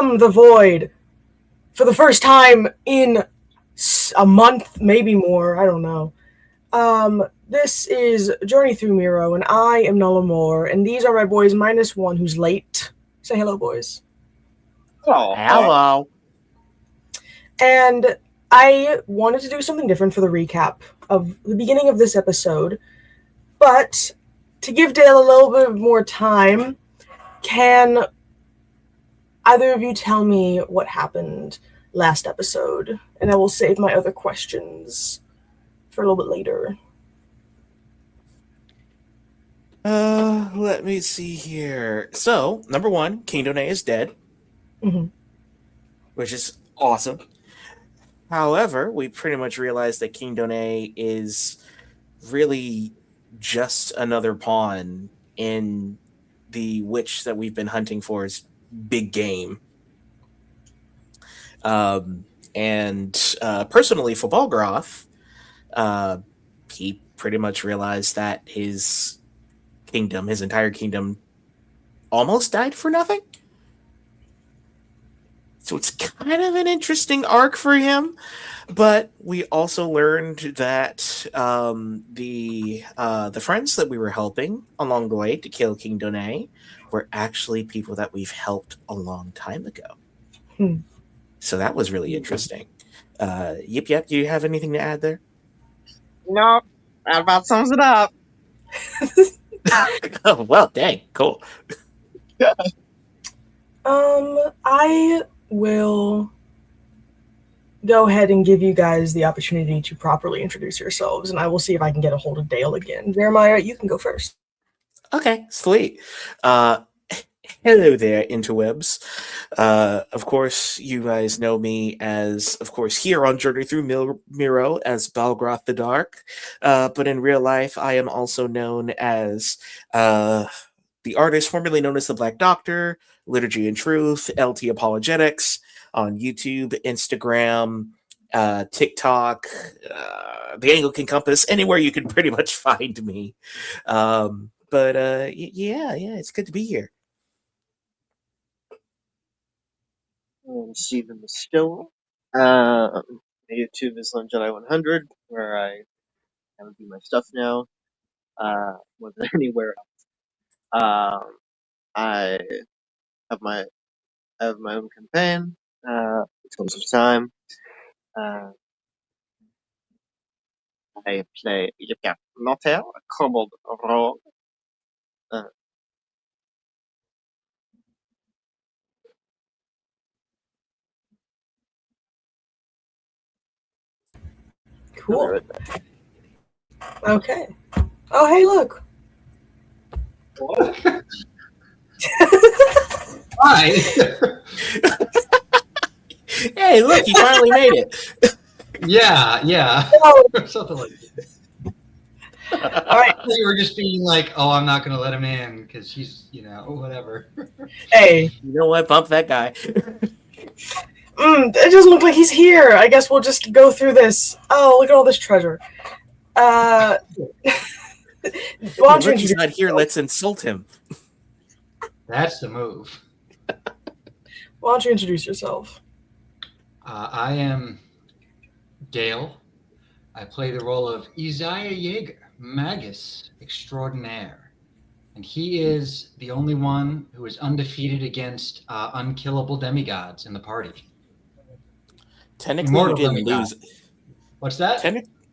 from the void for the first time in a month, maybe more. I don't know. This is Journey Through Miro, and I am Nola Moore, and these are my boys minus one who's late. Say hello, boys. Oh, hello. And I wanted to do something different for the recap of the beginning of this episode, but to give Dale a little bit more time, can either of you tell me what happened last episode? And I will save my other questions for a little bit later. Let me see here. So, number one, King Doné is dead. Mm-hmm. Which is awesome. However, we pretty much realized that King Doné is really just another pawn in the witch that we've been hunting for is big game. Personally, for Balgroth, he pretty much realized that his entire kingdom, almost died for nothing. So it's kind of an interesting arc for him, but we also learned that the friends that we were helping along the way to kill King Doné were actually people that we've helped a long time ago. So that was really interesting. Yep. Do you have anything to add there? No, that about sums it up. Oh, well, dang, cool. I will go ahead and give you guys the opportunity to properly introduce yourselves, and I will see if I can get a hold of Dale again. Jeremiah, you can go first. Okay, sweet. Hello there, interwebs. Of course, you guys know me as, of course, here on Journey Through Miro as Balgroth the Dark. But in real life, I am also known as the artist formerly known as the Black Doctor, Liturgy and Truth, LT Apologetics on YouTube, Instagram, TikTok, the Anglican Compass, anywhere you can pretty much find me. Yeah, it's good to be here. I'm Stephen the Still. My YouTube is on Jedi 100, where I kind of do my stuff now, more than anywhere else. I have my own campaign, Tools of Time. I play Yipka Notel, a kobold rogue. Cool. Okay. Oh, hey, look. Hi. Hey, look, you finally made it. Yeah. Something like that. All right. You were just being like, oh, I'm not going to let him in because he's, whatever. Hey. You know what? Bump that guy. It doesn't look like he's here. I guess we'll just go through this. Oh, look at all this treasure. Look, he's not here. Let's insult him. That's the move. Why don't you introduce yourself? I am Dale. I play the role of Isaiah Yeager, Magus Extraordinaire. And he is the only one who is undefeated against unkillable demigods in the party. Technically, Immortal you didn't demigod. lose. What's that?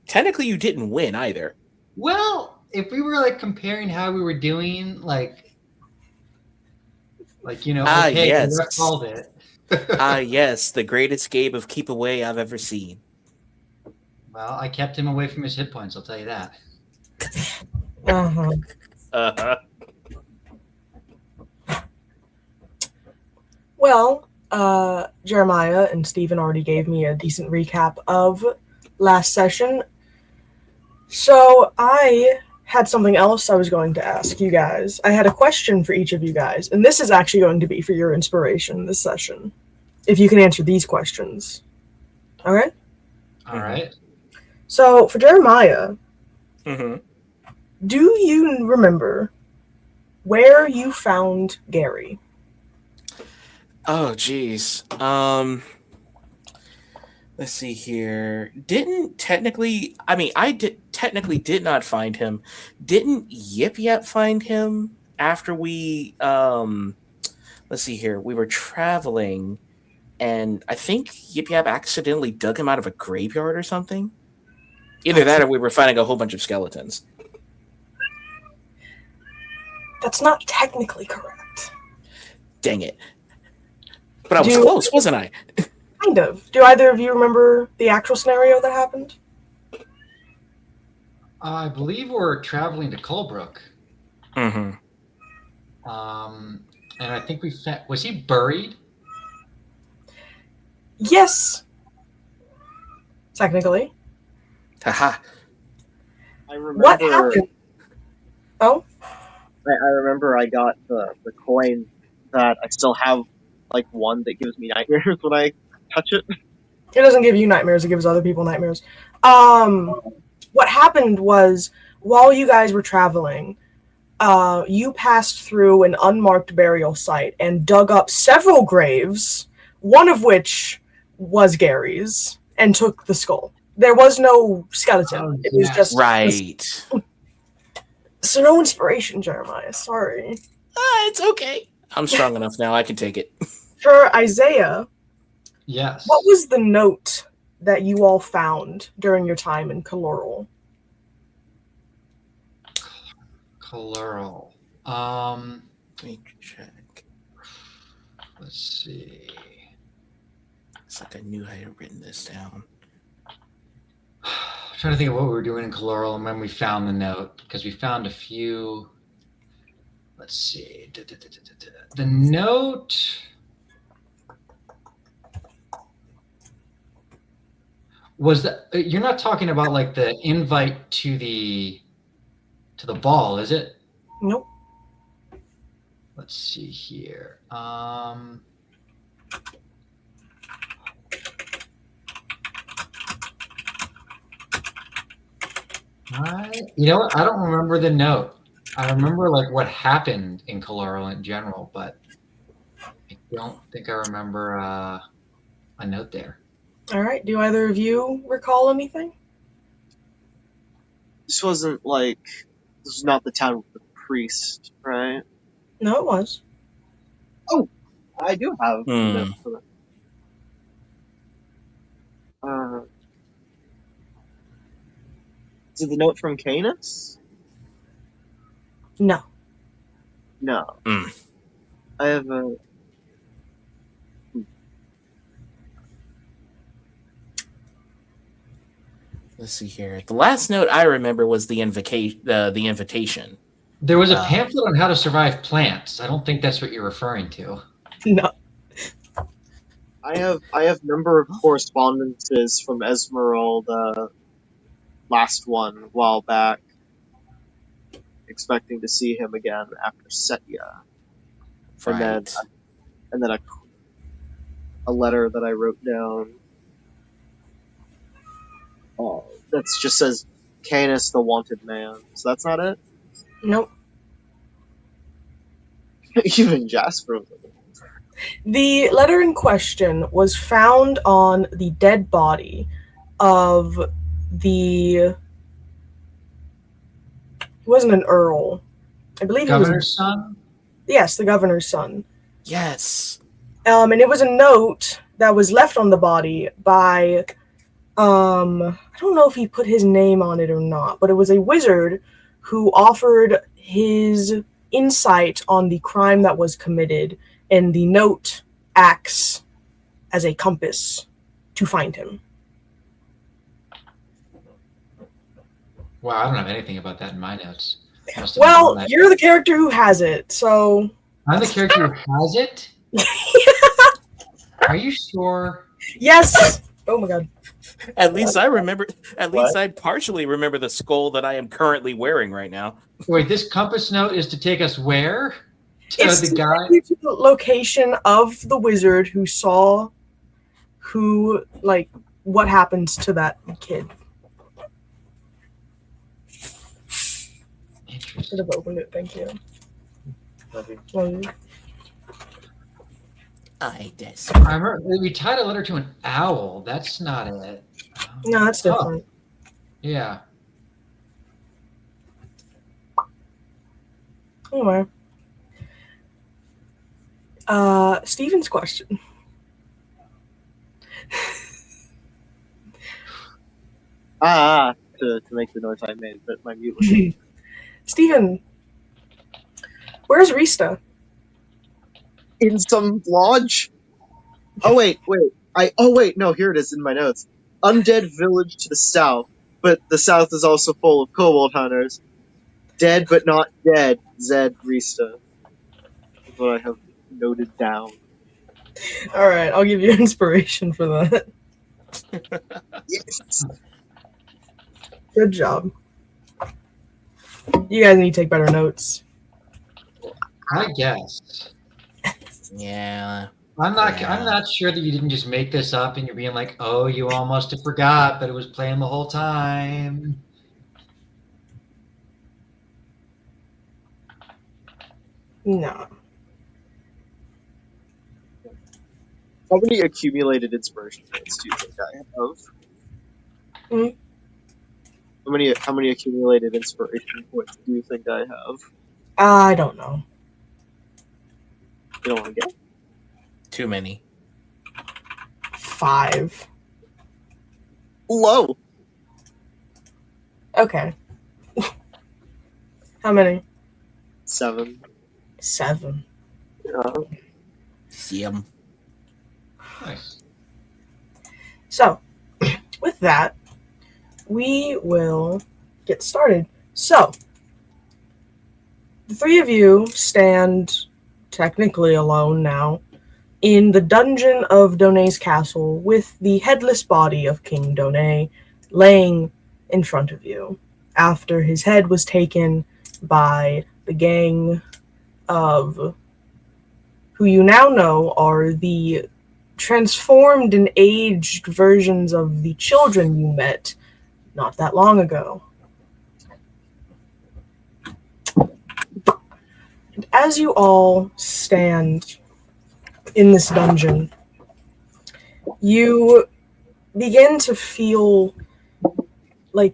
Technically, you didn't win either. Well, if we were comparing how we were doing, okay, yes. the ref called it. Yes, the greatest game of keep away I've ever seen. Well, I kept him away from his hit points, I'll tell you that. Well, Jeremiah and Stephen already gave me a decent recap of last session. So I had something else I was going to ask you guys. I had a question for each of you guys, and this is actually going to be for your inspiration this session, if you can answer these questions. All right? All right. So for Jeremiah, Mm-hmm. do you remember where you found Gary? Oh, geez. Let's see here. Didn't technically, I mean, I did not find him. Didn't Yip Yap find him after we let's see here. We were traveling and I think Yip Yap accidentally dug him out of a graveyard or something. Either that or we were finding a whole bunch of skeletons. That's not technically correct. Dang it. But I was close, wasn't I? Kind of. Do either of you remember the actual scenario that happened? I believe we're traveling to Colebrook. Mm-hmm. And I think was he buried? Yes. Technically. Haha. I remember. What happened? Oh? I remember I got the coin that I still have, like, one that gives me nightmares when I touch it. It doesn't give you nightmares, it gives other people nightmares. What happened was, while you guys were traveling, you passed through an unmarked burial site and dug up several graves, one of which was Gary's, and took the skull. There was no skeleton. Oh, it was just... Right. So no inspiration, Jeremiah. Sorry. It's okay. I'm strong enough now. I can take it. For Isaiah, Yes. what was the note that you all found during your time in Coloral? Coloral. Let me check. Let's see. It's like I knew I had written this down. I'm trying to think of what we were doing in Coloral and when we found the note, because we found a few. Let's see. The note was that you're not talking about like the invite to the ball, is it? Nope. Let's see here. You know what? I don't remember the note. I remember like what happened in Coloral in general, but I don't think I remember a note there. All right. Do either of you recall anything? This wasn't like... This was not the town with the priest, right? No, it was. Oh! I do have a note for that. Is it the note from Canis? No. No. I have a... Let's see here. The last note I remember was the invitation. There was a pamphlet on how to survive plants. I don't think that's what you're referring to. No. I have number of correspondences from Esmeralda, last one, a while back, expecting to see him again after Setia. Right. And then a letter that I wrote down. Oh, that just says Canis the wanted man. So that's not it? Nope. Even Jasper. The letter in question was found on the dead body of the... He wasn't an earl. I believe Governor's son? Yes, the governor's son. Yes. And it was a note that was left on the body by... I don't know if he put his name on it or not, but it was a wizard who offered his insight on the crime that was committed, and the note acts as a compass to find him. Wow, I don't have anything about that in my notes. Well, you're the character who has it, so... I'm the character who has it? Are you sure? Yes! Oh my god. At least I remember. At least I partially remember the skull that I am currently wearing right now. Wait, this compass note is to take us where? It's the guy. to take you to the location of the wizard who saw what happens to that kid. I should have opened it. Thank you. Love you. I guess. I remember we tied a letter to an owl. That's not it. No, that's Oh, different. yeah. Anyway. Steven's question. To make the noise I made, but my mute was Steven, where's Rista? in some lodge. Oh wait. No, here it is in my notes. Undead village to the south, but the south is also full of kobold hunters. Dead but not dead. Zed Rista. That's what I have noted down. All right, I'll give you inspiration for that. Yes. Good job. You guys need to take better notes. I guess. Yeah. I'm not. Yeah. I'm not sure that you didn't just make this up and you're being like, "Oh, you almost have forgot, but it was playing the whole time." No. How many accumulated inspiration points do you think I have? Hmm? How many accumulated inspiration points do you think I have? I don't know. You don't want to get? Too many. 5. Low. Okay. How many? 7. 7. See 'em. Nice. So, with that, we will get started. So, the three of you stand technically alone now in the dungeon of Donay's castle with the headless body of King Donay laying in front of you after his head was taken by the gang of who you now know are the transformed and aged versions of the children you met not that long ago. And as you all stand in this dungeon, you begin to feel like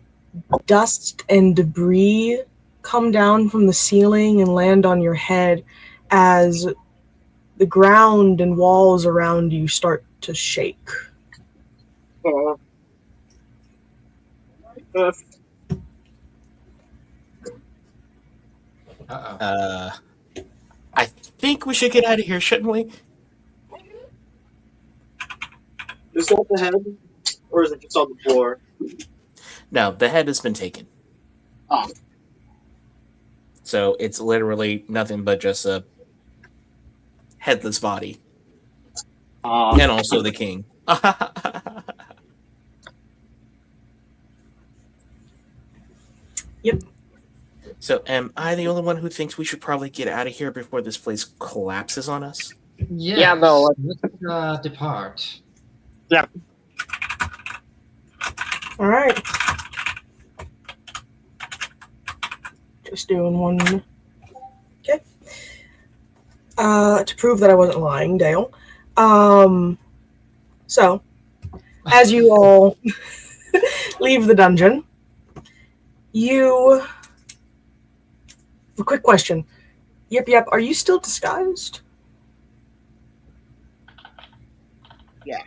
dust and debris come down from the ceiling and land on your head as the ground and walls around you start to shake. Uh, Uh-oh. I think we should get out of here, shouldn't we? is that the head? Or is it just on the floor? No, the head has been taken. Oh. So it's literally nothing but just a headless body. And also the king. Yep. So am I the only one who thinks we should probably get out of here before this place collapses on us? Yes. Yeah, no, Let's depart. Yeah. All right. Just doing one. Okay. To prove that I wasn't lying, Dale. So, as you all leave the dungeon, a quick question. Yep, are you still disguised? Yeah.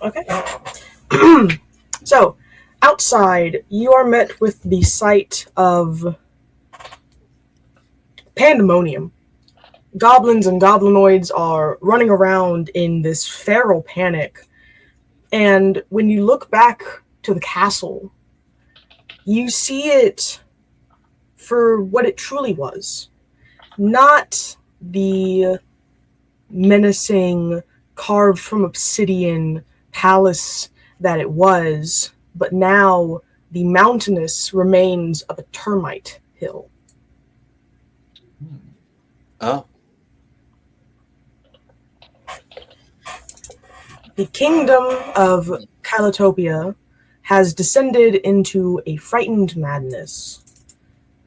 Okay. So, outside, you are met with the sight of pandemonium. Goblins and goblinoids are running around in this feral panic. And when you look back to the castle, you see it for what it truly was. Not the menacing, carved from obsidian palace that it was, but now the mountainous remains of a termite hill. Oh. The kingdom of Calatopia has descended into a frightened madness,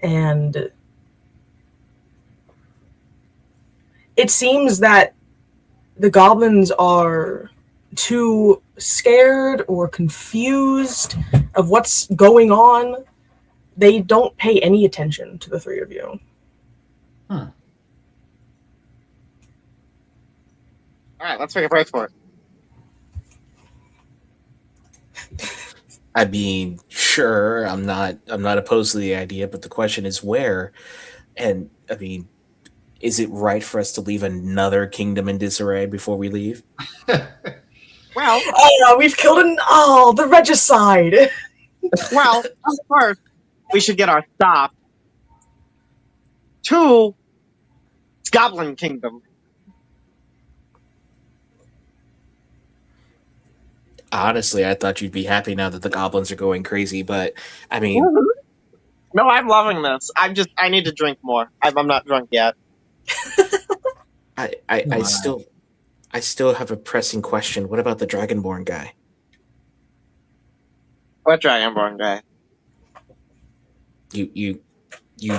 and it seems that the goblins are too scared or confused of what's going on. They don't pay any attention to the three of you. All right, let's make a break for it. I mean, sure, I'm not opposed to the idea, but the question is where. And I mean, is it right for us to leave another kingdom in disarray before we leave? Well, Oh, we've killed the regicide. well, of course, we should get our stop to Goblin Kingdom. Honestly, I thought you'd be happy now that the goblins are going crazy, but I mean, No, I'm loving this. I need to drink more. I'm not drunk yet. I still have a pressing question. What about the Dragonborn guy? What Dragonborn guy? You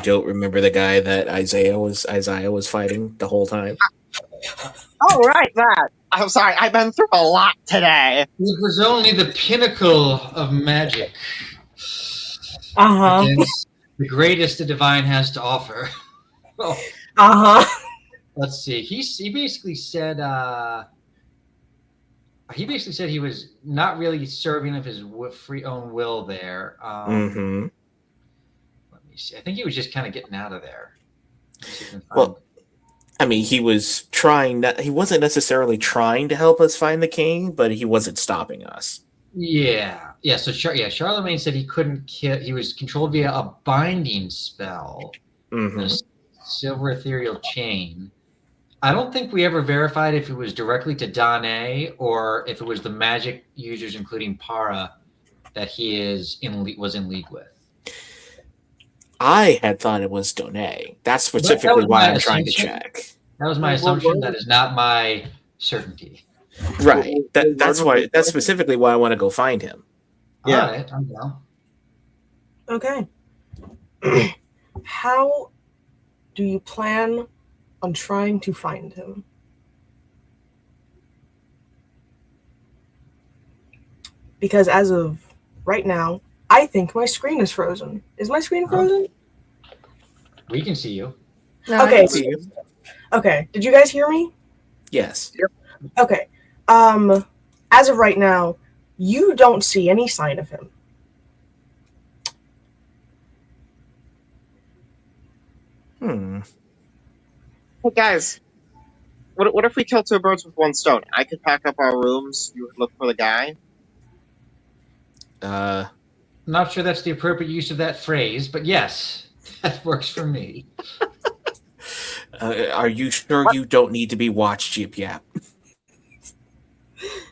don't remember the guy that Isaiah was fighting the whole time? Oh, right, that. I'm sorry, I've been through a lot today. It was only the pinnacle of magic Uh-huh. against the greatest the divine has to offer. Oh, Uh-huh. let's see. He basically said he was not really serving of his free own will there. Mm-hmm. Let me see. I think he was just kind of getting out of there. Well, I mean, he was trying. He wasn't necessarily trying to help us find the king, but he wasn't stopping us. yeah. So Charlemagne said he couldn't kill. He was controlled via a binding spell, Mm-hmm. a silver ethereal chain. I don't think we ever verified if it was directly to Dane or if it was the magic users, including Para, that he was in league with. I had thought it was Donet. That's specifically why I'm trying to check. That was my assumption. That is not my certainty. Right. That's specifically why I want to go find him. Yeah. All right, I'm down. Okay. How do you plan on trying to find him? Because as of right now, I think my screen is frozen. Is my screen frozen? We can see you. No, Okay. I can see you. Okay. Did you guys hear me? Yes. Okay. As of right now, you don't see any sign of him. Hey guys, what if we kill two birds with one stone? I could pack up our rooms. You could look for the guy. I'm not sure that's the appropriate use of that phrase, but yes, that works for me. Are you sure you don't need to be watched, Yip Yap?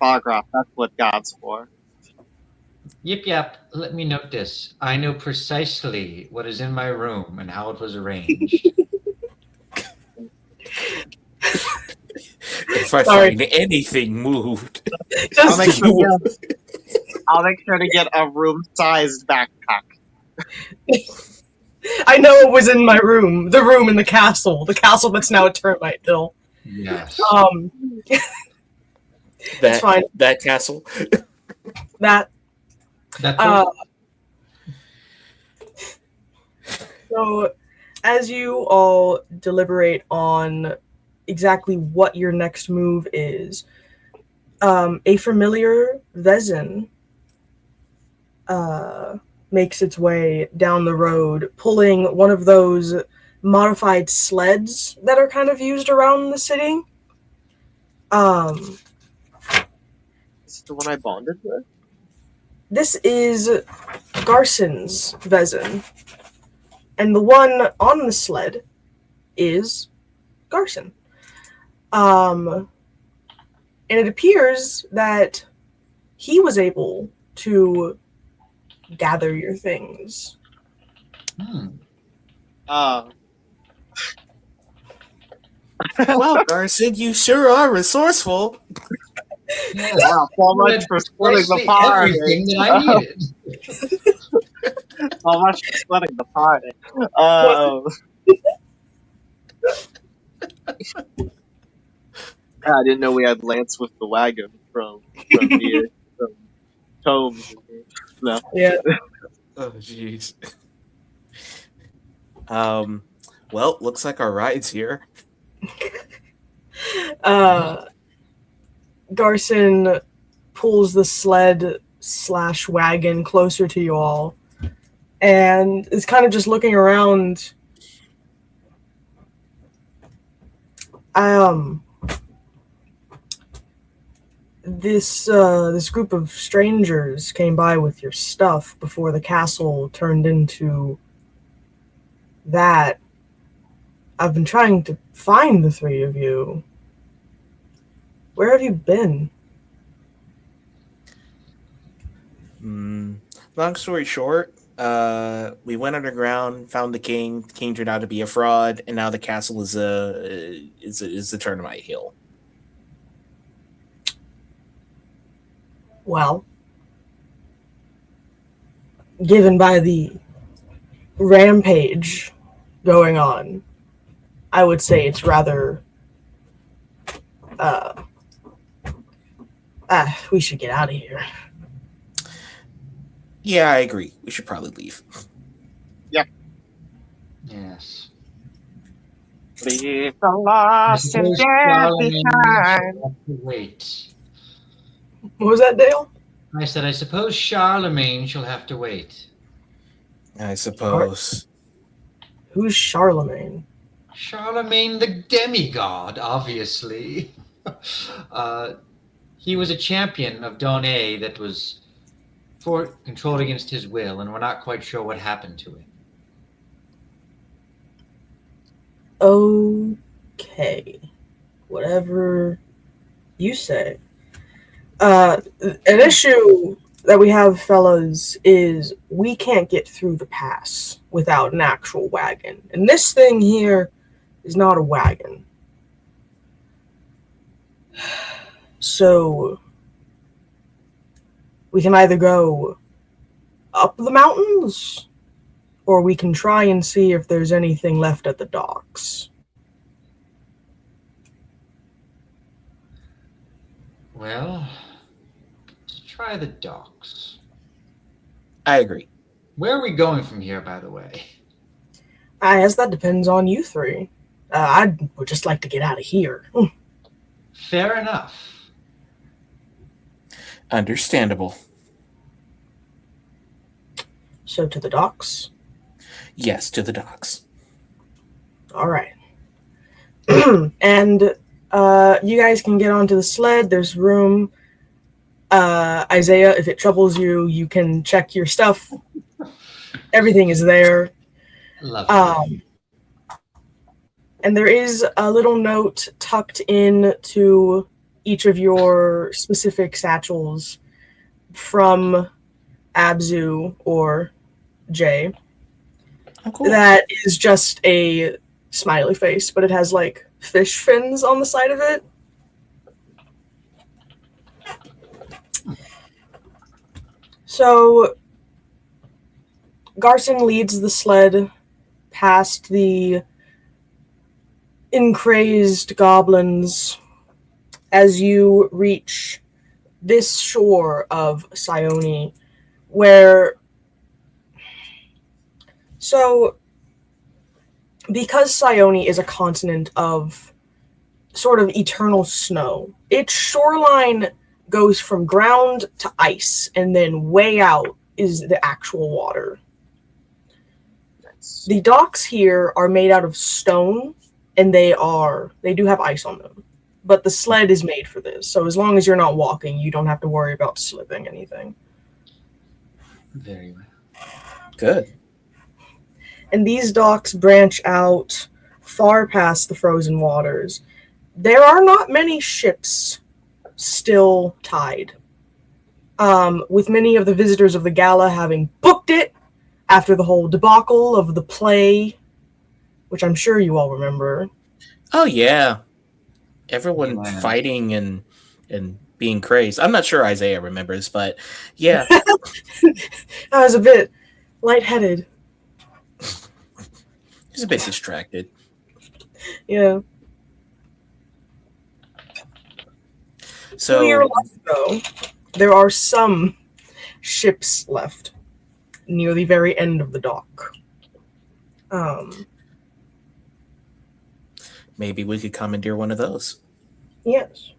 Holograph, that's what God's for. Yip Yap, let me note this. I know precisely what is in my room and how it was arranged. If I Sorry. find anything moved, I'll make sure to get a room-sized backpack. I know it was in my room. The room in the castle that's now a termite hill. Yes. It's fine. that castle. That That So, as you all deliberate on exactly what your next move is, a familiar Vezin makes its way down the road, pulling one of those modified sleds that are kind of used around the city. Is it the one I bonded with? This is Garson's Vezin. And the one on the sled is Garson. And it appears that he was able to gather your things. Well, Garson, you sure are resourceful. Wow, so much for splitting the party. Everything that I needed. So much for splitting the party. I didn't know we had Lance with the wagon from here from Tomes. No. Yeah. Oh, jeez. Um, well, looks like our ride's here. Uh, Garson pulls the sled slash wagon closer to you all and is kind of just looking around. Um, this group of strangers came by with your stuff before the castle turned into that. I've been trying to find the three of you. Where have you been? Long story short, we went underground, found the king. The king turned out to be a fraud, and now the castle is a Termite Hill. Well, given by the rampage going on, I would say it's rather. We should get out of here. Yeah, I agree. We should probably leave. Yes. Leave the lost and Suppose dead Charlemagne behind. shall have to wait. What was that, Dale? I said, I suppose Charlemagne shall have to wait. I suppose. Who's Charlemagne? Charlemagne the demigod, obviously. He was a champion of Donay that was controlled against his will, and we're not quite sure what happened to him. Okay. Whatever you say. An issue that we have, fellas, is we can't get through the pass without an actual wagon. And this thing here is not a wagon. So we can either go up the mountains, or we can try and see if there's anything left at the docks. Well, let's try the docks. I agree. Where are we going from here, by the way? I guess that depends on you three. I would just like to get out of here. Fair enough. Understandable. So to the docks? Yes, to the docks. All right. And you guys can get onto the sled. There's room. Isaiah, if it troubles you, you can check your stuff. Everything is there. Lovely. And there is a little note tucked into each of your specific satchels from Abzu or Jay. Oh, cool. That is just a smiley face, but it has like fish fins on the side of it. So Garson leads the sled past the encrazed goblins as you reach this shore of Sione, where because Sione is a continent of sort of eternal snow, its shoreline goes from ground to ice, and then way out is the actual water. The docks here are made out of stone, and they do have ice on them. But the sled is made for this, so as long as you're not walking, you don't have to worry about slipping anything. Very well. Good. And these docks branch out far past the frozen waters. There are not many ships still tied, with many of the visitors of the gala having booked it after the whole debacle of the play, which I'm sure you all remember. Oh yeah, everyone Yeah. fighting and being crazed. I'm not sure Isaiah remembers, but yeah. I was a bit lightheaded. He's a bit distracted. Yeah. To your So left, though, there are some ships left near the very end of the dock. maybe we could commandeer one of those. Yes.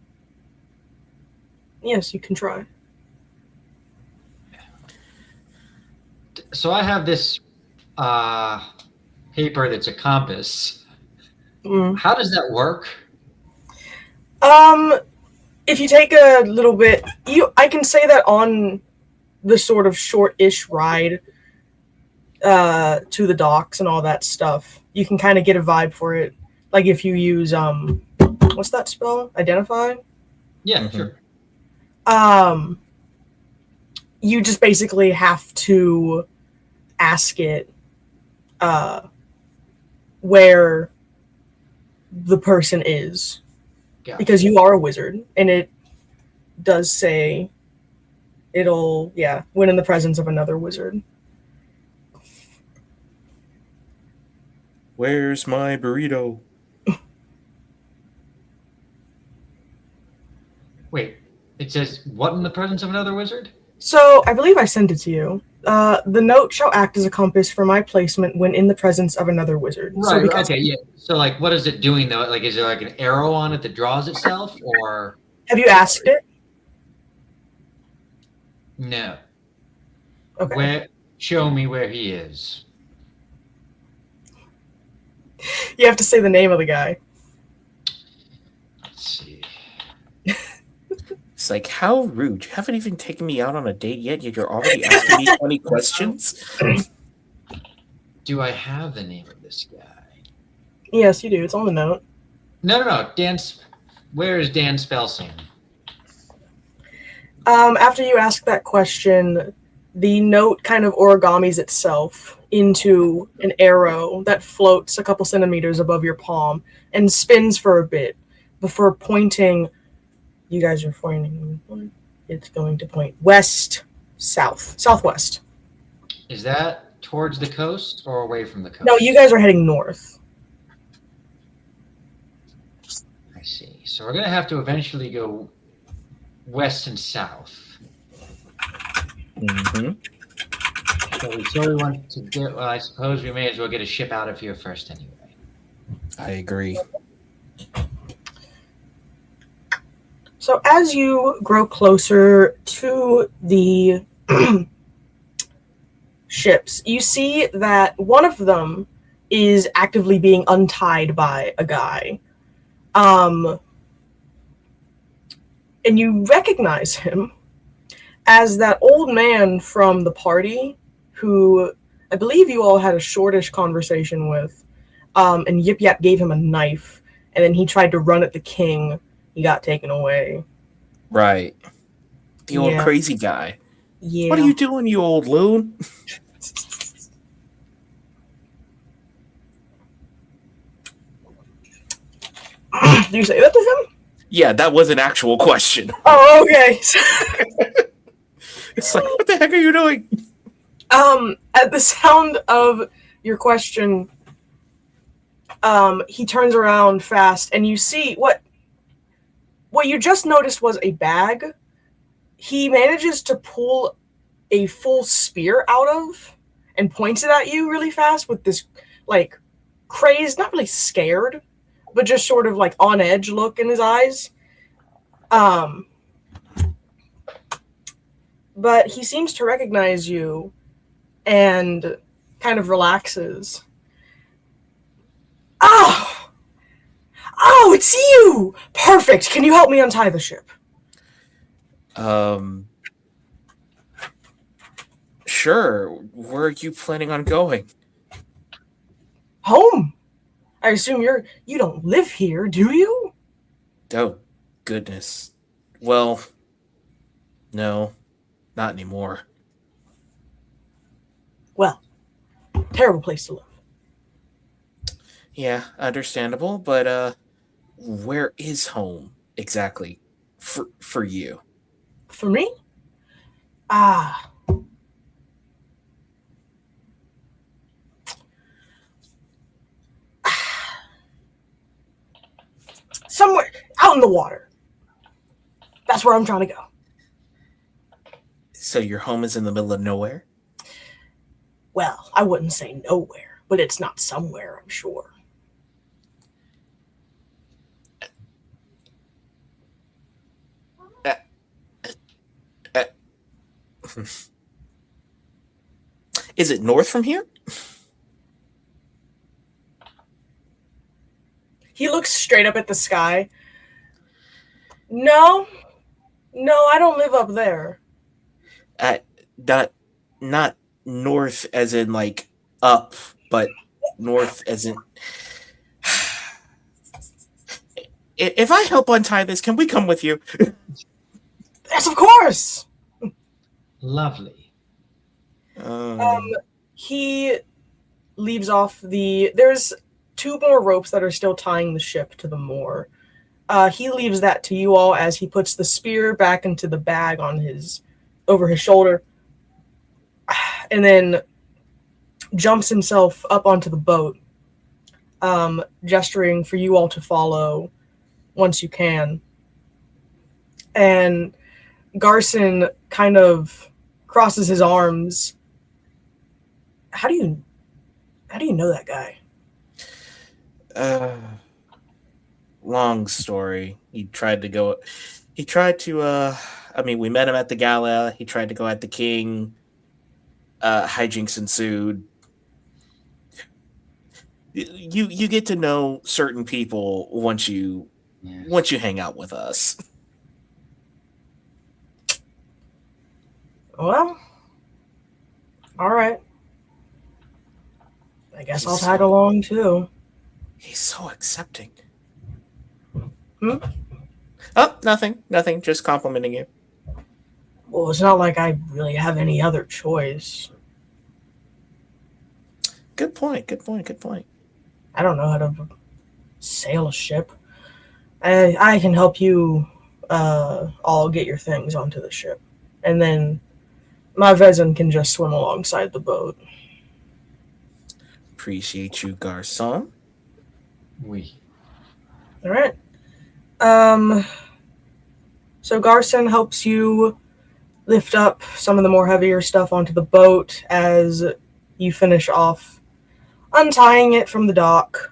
Yes, you can try. So I have this paper that's a compass. Mm. How does that work? If you take a little bit, I can say that on the sort of short-ish ride to the docks and all that stuff, you can kind of get a vibe for it. Like if you use what's that spell? Identify. Yeah, Mhm. sure. You just basically have to ask it where the person is, Gotcha. because you are a wizard, and it does say it'll when in the presence of another wizard. Where's my burrito? Wait, it says what in the presence of another wizard? So I believe I sent it to you. The note shall act as a compass for my placement when in the presence of another wizard. Right. So because Okay. Yeah. So, like, what is it doing though? Like, is there like an arrow on it that draws itself, or have you asked it? no? Okay. Where? Show me where he is. You have to say the name of the guy. Let's see. It's like, how rude. You haven't even taken me out on a date yet you're already asking me 20 questions? Do I have the name of this guy? Yes, you do. It's on the note. No. Where is Dan Spelsing? After you ask that question, the note kind of origamis itself into an arrow that floats a couple centimeters above your palm and spins for a bit before pointing. You guys are pointing. It's going to point west, southwest. Is that towards the coast or away from the coast? No, you guys are heading north. I see. So we're gonna have to eventually go west and south. Mm-hmm. So we want to get. Well, I suppose we may as well get a ship out of here first, anyway. I agree. So as you grow closer to the ships, you see that one of them is actively being untied by a guy. And you recognize him as that old man from the party who I believe you all had a shortish conversation with. And Yip Yap gave him a knife, and then he tried to run at the king. He got taken away. Right. The old Yeah. crazy guy. Yeah. What are you doing, you old loon? Do you say that to him? Yeah, that was an actual question. Oh, okay. It's like, what the heck are you doing? At the sound of your question, he turns around fast, and you see what you just noticed was a bag. He manages to pull a full spear out of and points it at you really fast with this, like, crazed, not really scared, but just sort of, like, on edge look in his eyes. But he seems to recognize you and kind of relaxes. Oh, it's you! Perfect. Can you help me untie the ship? Sure. Where are you planning on going? Home. I assume you don't live here, do you? Oh, goodness. Well, no, not anymore. Well, terrible place to live. Yeah, understandable, but where is home exactly for you? For me? Somewhere out in the water. That's where I'm trying to go. So your home is in the middle of nowhere? Well, I wouldn't say nowhere, but it's not somewhere, I'm sure. Uh, uh, is it north from here? He looks straight up at the sky. No, I don't live up there. Uh, not north as in like up, but north as in. If I help untie this, can we come with you? Yes, of course. Lovely. He leaves off there's 2 more ropes that are still tying the ship to the moor. He leaves that to you all as he puts the spear back into the bag over his shoulder, and then jumps himself up onto the boat, gesturing for you all to follow once you can. And Garson kind of crosses his arms. How do you know that guy? Long story. He tried to. I mean, we met him at the gala. He tried to go at the king. Hijinks ensued. You get to know certain people once you hang out with us. Well, all right. I guess I'll tag along too. He's so accepting. Hmm? Oh, nothing. Just complimenting you. Well, it's not like I really have any other choice. Good point. I don't know how to sail a ship. I can help you all get your things onto the ship. And then my Vezin can just swim alongside the boat. Appreciate you, Garçon. Oui. All right. So Garson helps you lift up some of the more heavier stuff onto the boat as you finish off untying it from the dock.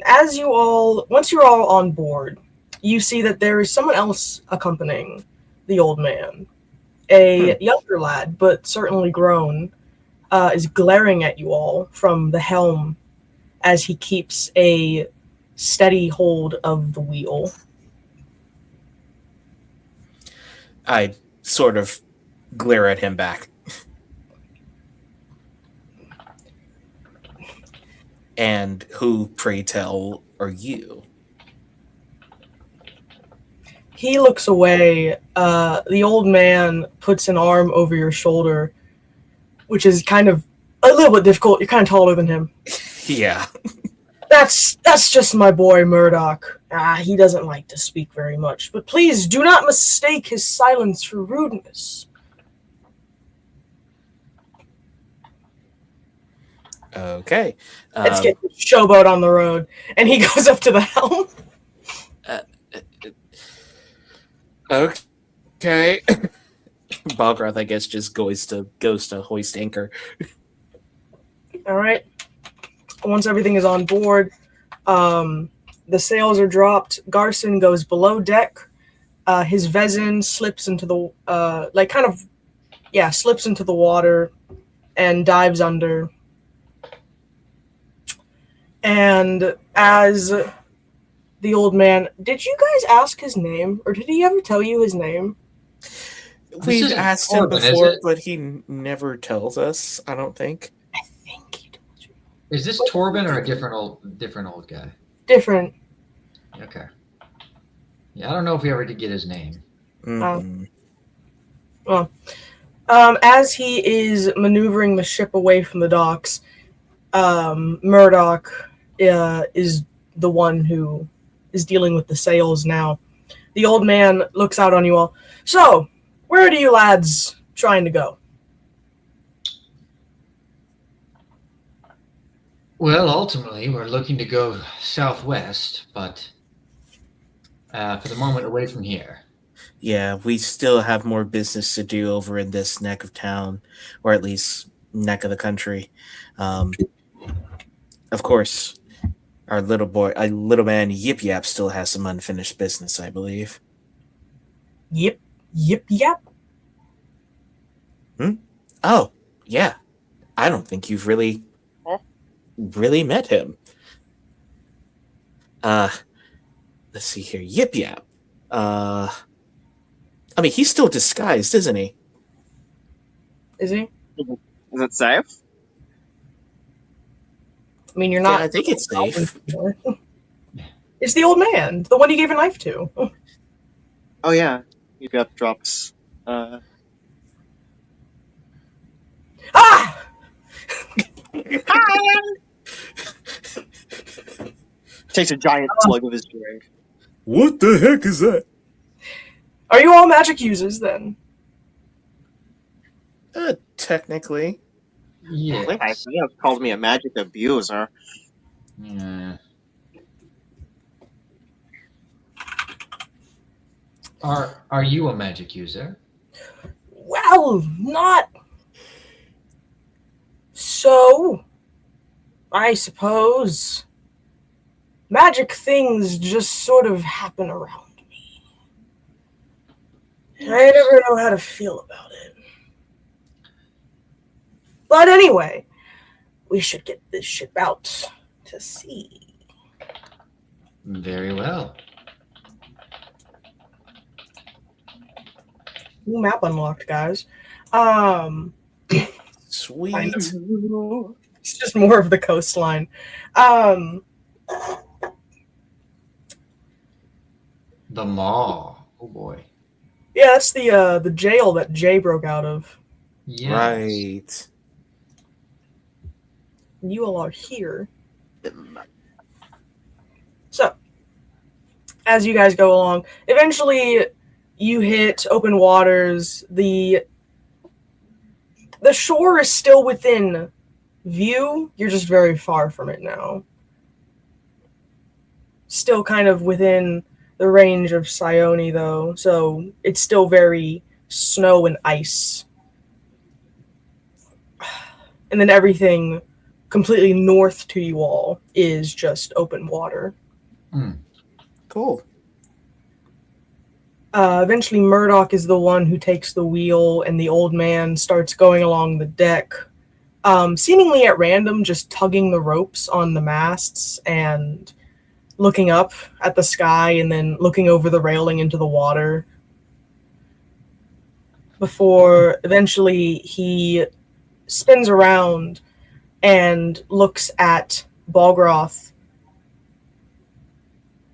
Once you're all on board, you see that there is someone else accompanying the old man. A younger lad, but certainly grown, is glaring at you all from the helm as he keeps a steady hold of the wheel. I sort of glare at him back. And who, pray tell, are you? He looks away. The old man puts an arm over your shoulder, which is kind of a little bit difficult. You're kind of taller than him. Yeah. That's just my boy Murdoch. He doesn't like to speak very much, but please do not mistake his silence for rudeness. Okay. Let's get the showboat on the road. And he goes up to the helm. Okay. Balgroth, I guess, just goes to hoist anchor. All right. Once everything is on board, the sails are dropped. Garson goes below deck. His Vezin slips into the slips into the water and dives under. And as the old man, did you guys ask his name, or did he ever tell you his name? We've asked him before, but he never tells us, I don't think. I think he told you. Is this Torben or a different old guy? Different. Okay. Yeah, I don't know if we ever did get his name. Mm-hmm. As he is maneuvering the ship away from the docks, Murdoch is the one who is dealing with the sails now. The old man looks out on you all. So, where are you lads trying to go? Well, ultimately, we're looking to go southwest, but for the moment, away from here. Yeah, we still have more business to do over in this neck of town, or at least neck of the country. Um, of course, our little man Yip Yap still has some unfinished business, I believe. Yep, yep, yep. Hmm? Oh, yeah. I don't think you've really met him. Uh, let's see here. Yip Yap. Uh, I mean, he's still disguised, isn't he? Is he? Is it safe? I mean, you're Yeah, not. I think it's safe. It's the old man, the one you gave a knife to. Oh yeah, you got drops. Ah! Takes a giant slug of his drink. What the heck is that? Are you all magic users then? Technically. I think I Yes. think have called me a magic abuser. Yeah. Are you a magic user? Well, not so. I suppose magic things just sort of happen around me. I never know how to feel about it. But anyway, we should get this ship out to sea. Very well. New map unlocked, guys. Kind Sweet. of. It's just more of the coastline. Um, The Maw. Oh boy. yeah, that's the jail that Jay broke out of. Yes. Right. You all are here. So, as you guys go along, eventually you hit open waters. The shore is still within view. You're just very far from it now. Still kind of within the range of Sione, though, so it's still very snow and ice. And then everything completely north to you all is just open water. Cool. Eventually, Murdoch is the one who takes the wheel, and the old man starts going along the deck, seemingly at random, just tugging the ropes on the masts and looking up at the sky and then looking over the railing into the water. Before eventually he spins around and looks at Balgroth.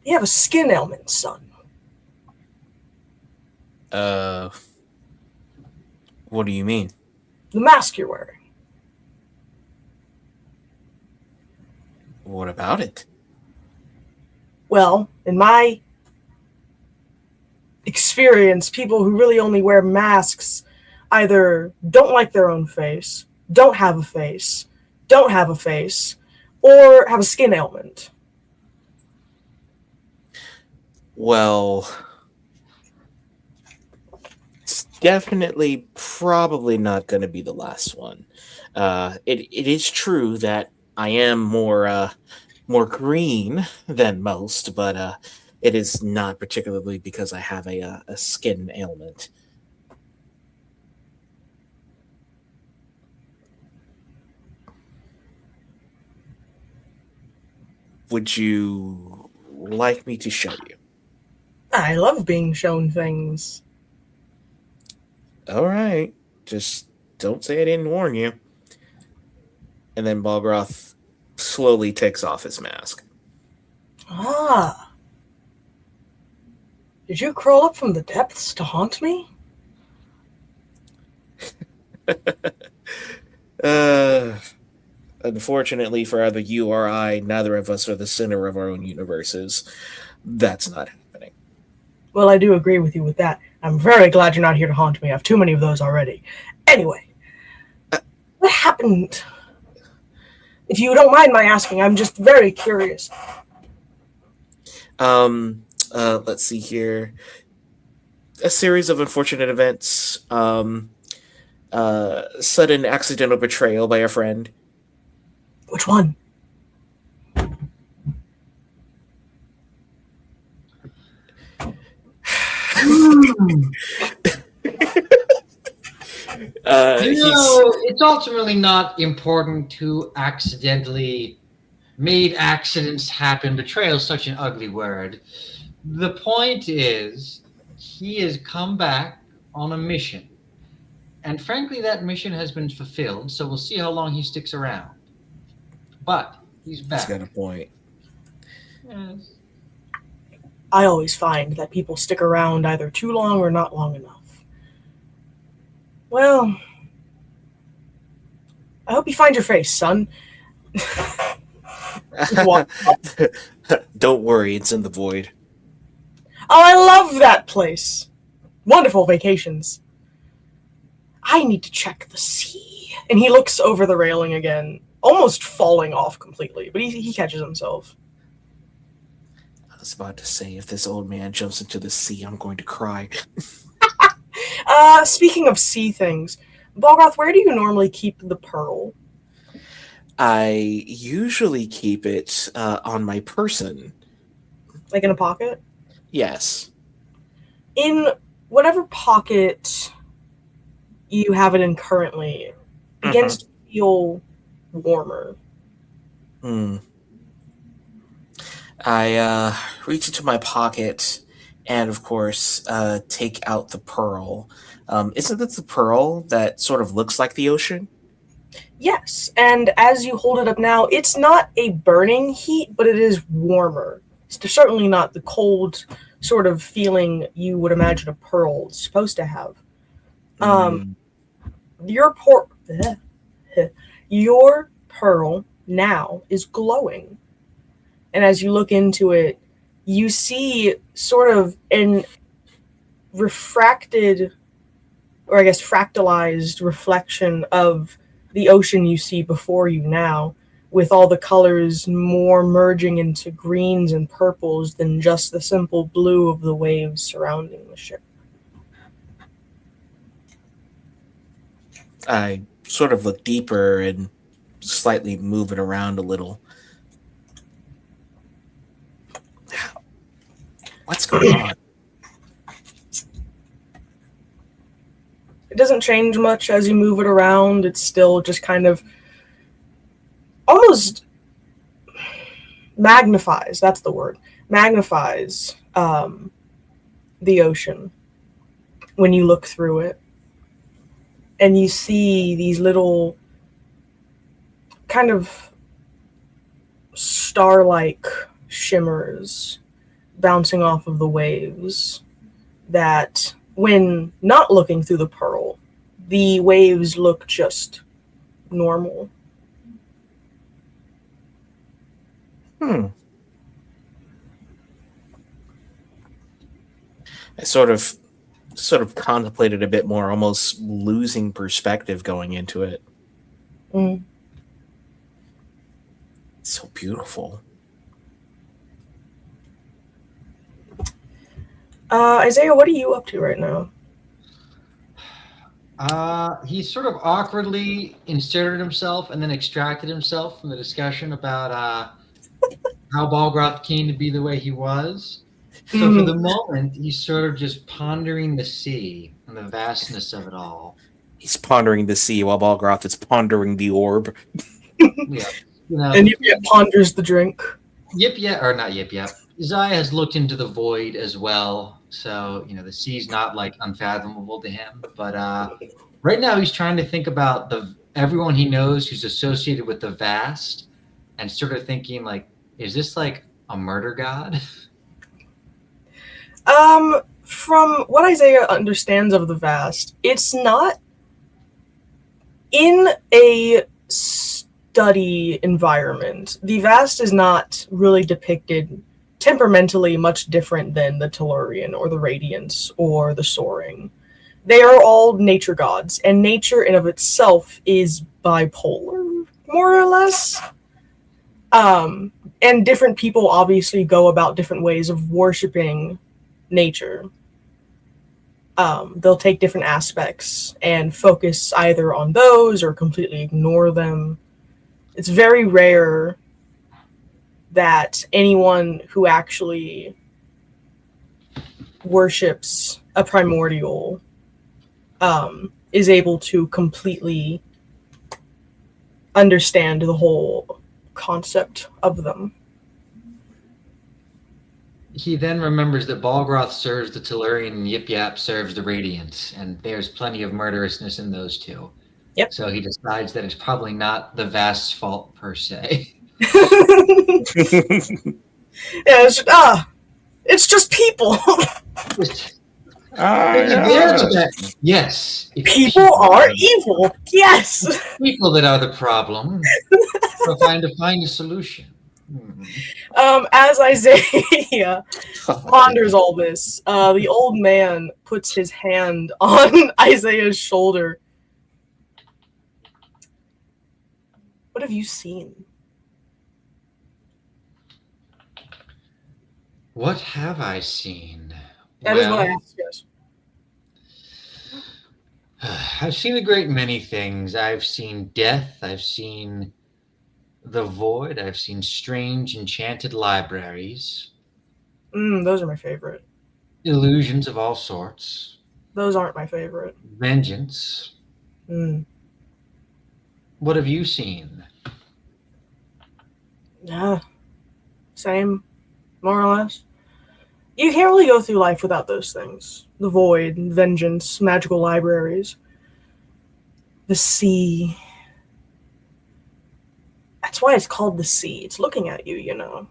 You have a skin ailment, son. What do you mean? The mask you're wearing. What about it? Well, in my experience, people who really only wear masks either don't like their own face, don't have a face, don't have a face, or have a skin ailment. Well, it's definitely probably not going to be the last one. It is true that I am more green than most, but it is not particularly because I have a skin ailment. Would you like me to show you? I love being shown things. All right, just don't say I didn't warn you. And then Balgroth slowly takes off his mask. Ah. Did you crawl up from the depths to haunt me? uh, Unfortunately for either you or I, neither of us are the center of our own universes. That's not happening. Well, I do agree with you with that. I'm very glad you're not here to haunt me. I have too many of those already. Anyway, what happened? If you don't mind my asking, I'm just very curious. Let's see here. A series of unfortunate events. Sudden accidental betrayal by a friend. Which one? He's It's ultimately not important who accidentally made accidents happen. Betrayal is such an ugly word. The point is, he has come back on a mission. And frankly, that mission has been fulfilled, so we'll see how long he sticks around. But he's got back. a point. Yes. I always find that people stick around either too long or not long enough. Well, I hope you find your face, son. What? Don't worry, it's in the void. Oh, I love that place. Wonderful vacations. I need to check the sea. And he looks over the railing again, almost falling off completely, but he catches himself. I was about to say, if this old man jumps into the sea, I'm going to cry. Speaking of sea things, Balgroth, where do you normally keep the pearl? I usually keep it on my person. Like in a pocket? Yes. In whatever pocket you have it in currently, it begins to feel warmer. I reach into my pocket and, of course, take out the pearl. Isn't it the pearl that sort of looks like the ocean? Yes, and as you hold it up now, it's not a burning heat, but it is warmer. It's certainly not the cold sort of feeling you would imagine a pearl is supposed to have. Your your pearl now is glowing. And as you look into it, you see sort of an refracted, or I guess fractalized reflection of the ocean you see before you now, with all the colors more merging into greens and purples than just the simple blue of the waves surrounding the ship. I sort of look deeper and slightly move it around a little. What's going on? It doesn't change much as you move it around. It's still just kind of almost magnifies, that's the word, magnifies the ocean when you look through it. And you see these little kind of star-like shimmers bouncing off of the waves that, when not looking through the pearl, the waves look just normal. I sort of contemplated a bit more, almost losing perspective going into it. Mm. It's so beautiful. Isaiah, what are you up to right now? He sort of awkwardly inserted himself and then extracted himself from the discussion about how Balgroth came to be the way he was. So for the moment, he's sort of just pondering the sea and the vastness of it all. He's pondering the sea while Balgroth is pondering the orb. Yeah, and Yip Yip ponders the drink. Not Yip Yip. Isaiah has looked into the void as well, so the sea's not like unfathomable to him. But right now, he's trying to think about everyone he knows who's associated with the vast, and sort of thinking like, is this like a murder god? From what Isaiah understands of the vast, it's not in a study environment. The vast is not really depicted temperamentally much different than the Tellurian or the Radiance or the Soaring. They are all nature gods, and nature in of itself is bipolar, more or less. And different people obviously go about different ways of worshiping nature. They'll take different aspects and focus either on those or completely ignore them. It's very rare that anyone who actually worships a primordial is able to completely understand the whole concept of them. He then remembers that Balgroth serves the Tellurian and Yip Yap serves the Radiant, and there's plenty of murderousness in those two. Yep. So he decides that it's probably not the Vast's fault per se. Yeah, it's just people. Yes. People are evil. Yes. People that are the problem. We're trying to find a solution. As Isaiah ponders all this, the old man puts his hand on Isaiah's shoulder. What have you seen? What have I seen? That is what I asked, yes. I've seen a great many things. I've seen death. I've seen the void. I've seen strange, enchanted libraries. Those are my favorite. Illusions of all sorts. Those aren't my favorite. Vengeance. What have you seen? Yeah, same, more or less. You can't really go through life without those things. The void, vengeance, magical libraries, the sea. That's why it's called the sea. It's looking at you, you know.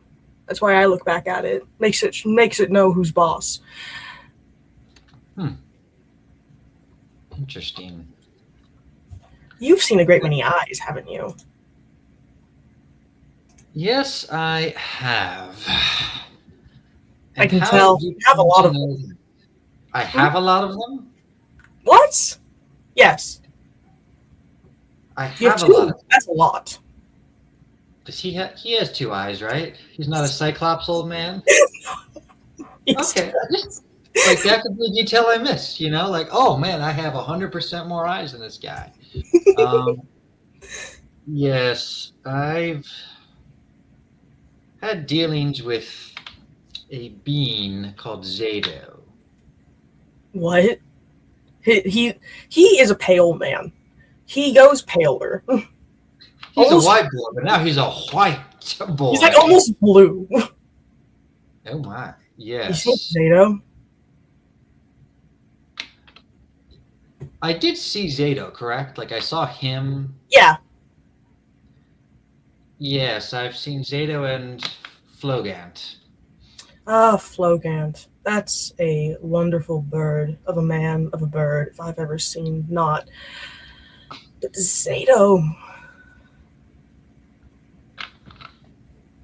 That's why I look back at it. Makes it know who's boss. Interesting. You've seen a great many eyes, haven't you? Yes, I have. I can tell. You have a lot of them. I have a lot of them? What? Yes. I have a lot of them. That's a lot. Does he has two eyes, right? He's not a Cyclops old man? Okay. Like, that's a big detail I missed, you know? Like, oh, man, I have 100% more eyes than this guy. Yes, I've had dealings with a being called Zato. What? He is a pale man. He goes paler. He's a white boy, but now he's a white boy. He's like almost blue. Oh my, yes. You see Zato? I did see Zato, correct? Like, I saw him. Yeah. Yes, I've seen Zato and Flogant. Ah, Flogant. That's a wonderful bird of a man of a bird, if I've ever seen not. But Zato,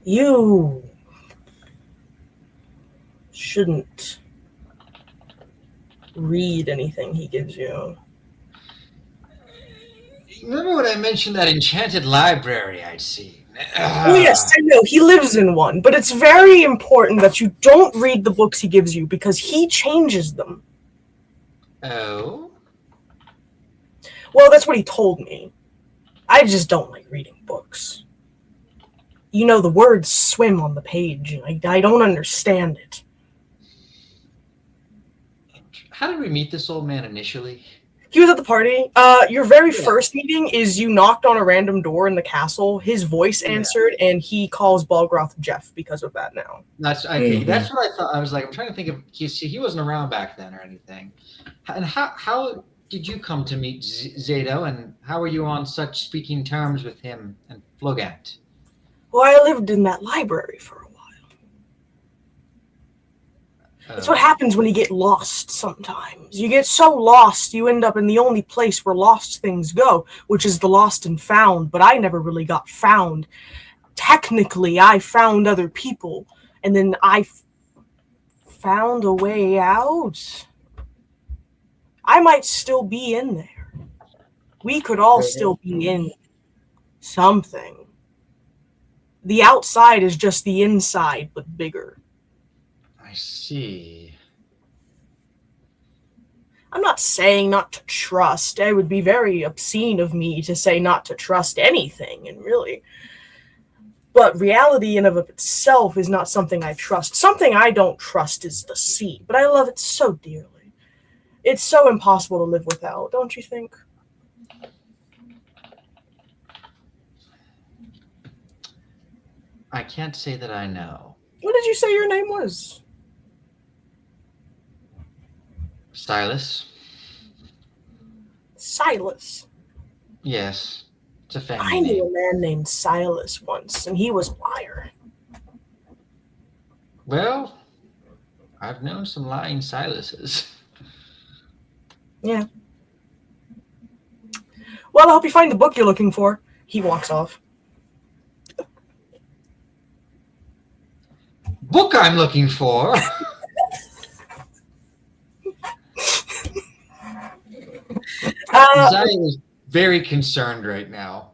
you shouldn't read anything he gives you. Remember when I mentioned that enchanted library I'd seen? Oh yes, I know. He lives in one, but it's very important that you don't read the books he gives you because he changes them. Oh? Well, that's what he told me. I just don't like reading books. You know, the words swim on the page, and I don't understand it. How did we meet this old man initially? He was at the party. Your very first meeting is you knocked on a random door in the castle. His voice answered, and he calls Balgroth Jeff because of that now. That's what I thought. I was like, I'm trying to think of. He wasn't around back then or anything. And how did you come to meet Zato, and how were you on such speaking terms with him and Flogant? Well, I lived in that library for a while. It's what happens when you get lost sometimes. You get so lost, you end up in the only place where lost things go, which is the lost and found, but I never really got found. Technically, I found other people, and then I found a way out. I might still be in there. We could all still be in something. The outside is just the inside, but bigger. I see. I'm not saying not to trust. It would be very obscene of me to say not to trust anything, and really. But reality in of itself is not something I trust. Something I don't trust is the sea, but I love it so dearly. It's so impossible to live without, don't you think? I can't say that I know. What did you say your name was? Silas? Silas. Yes. It's a family I knew name. a man named Silas once, and he was a liar. Well, I've known some lying Silases. Yeah. Well, I hope you find the book you're looking for. He walks off. Book I'm looking for? Zaya is very concerned right now.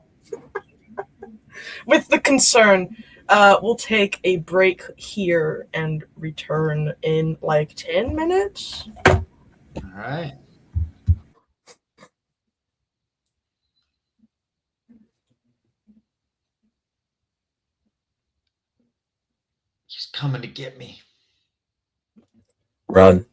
With the concern, we'll take a break here and return in like 10 minutes. All right. He's coming to get me. Run.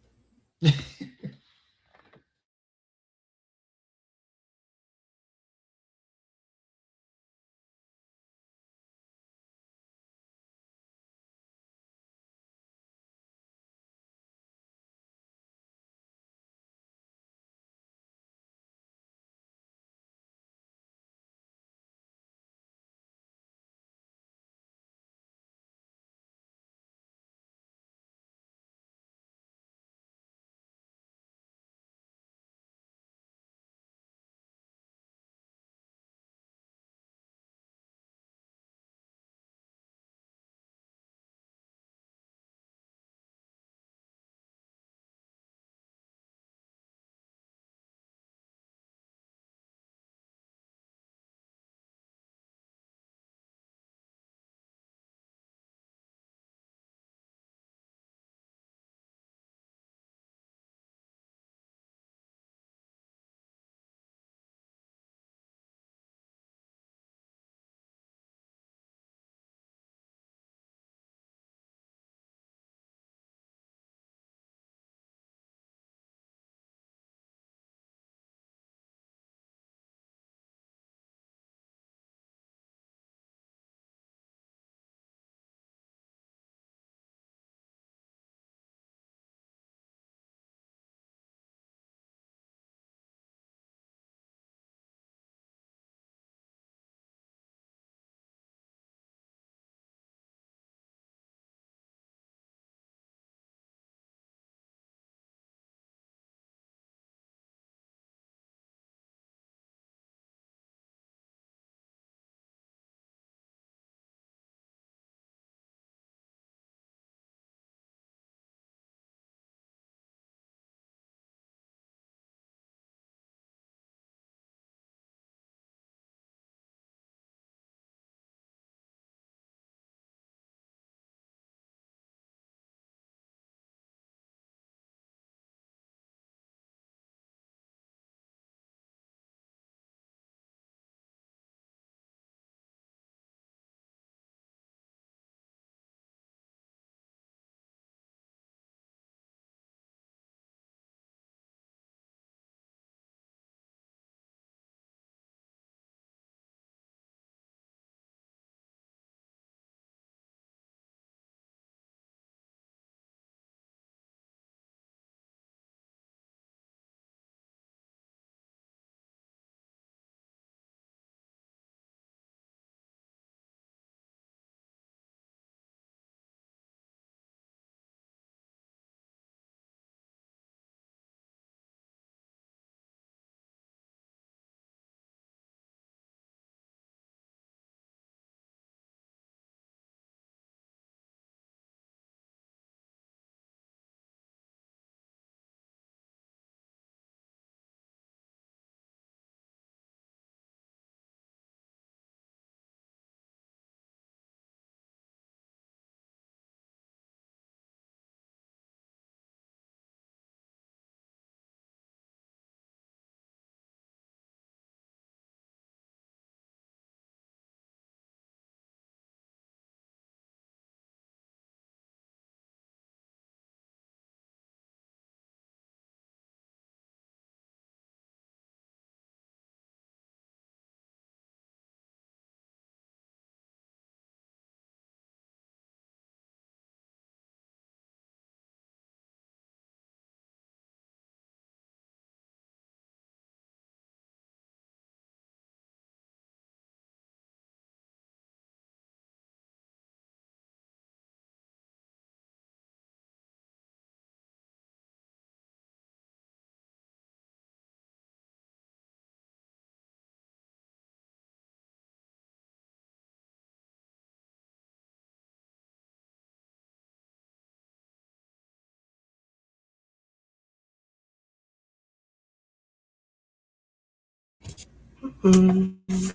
Mm.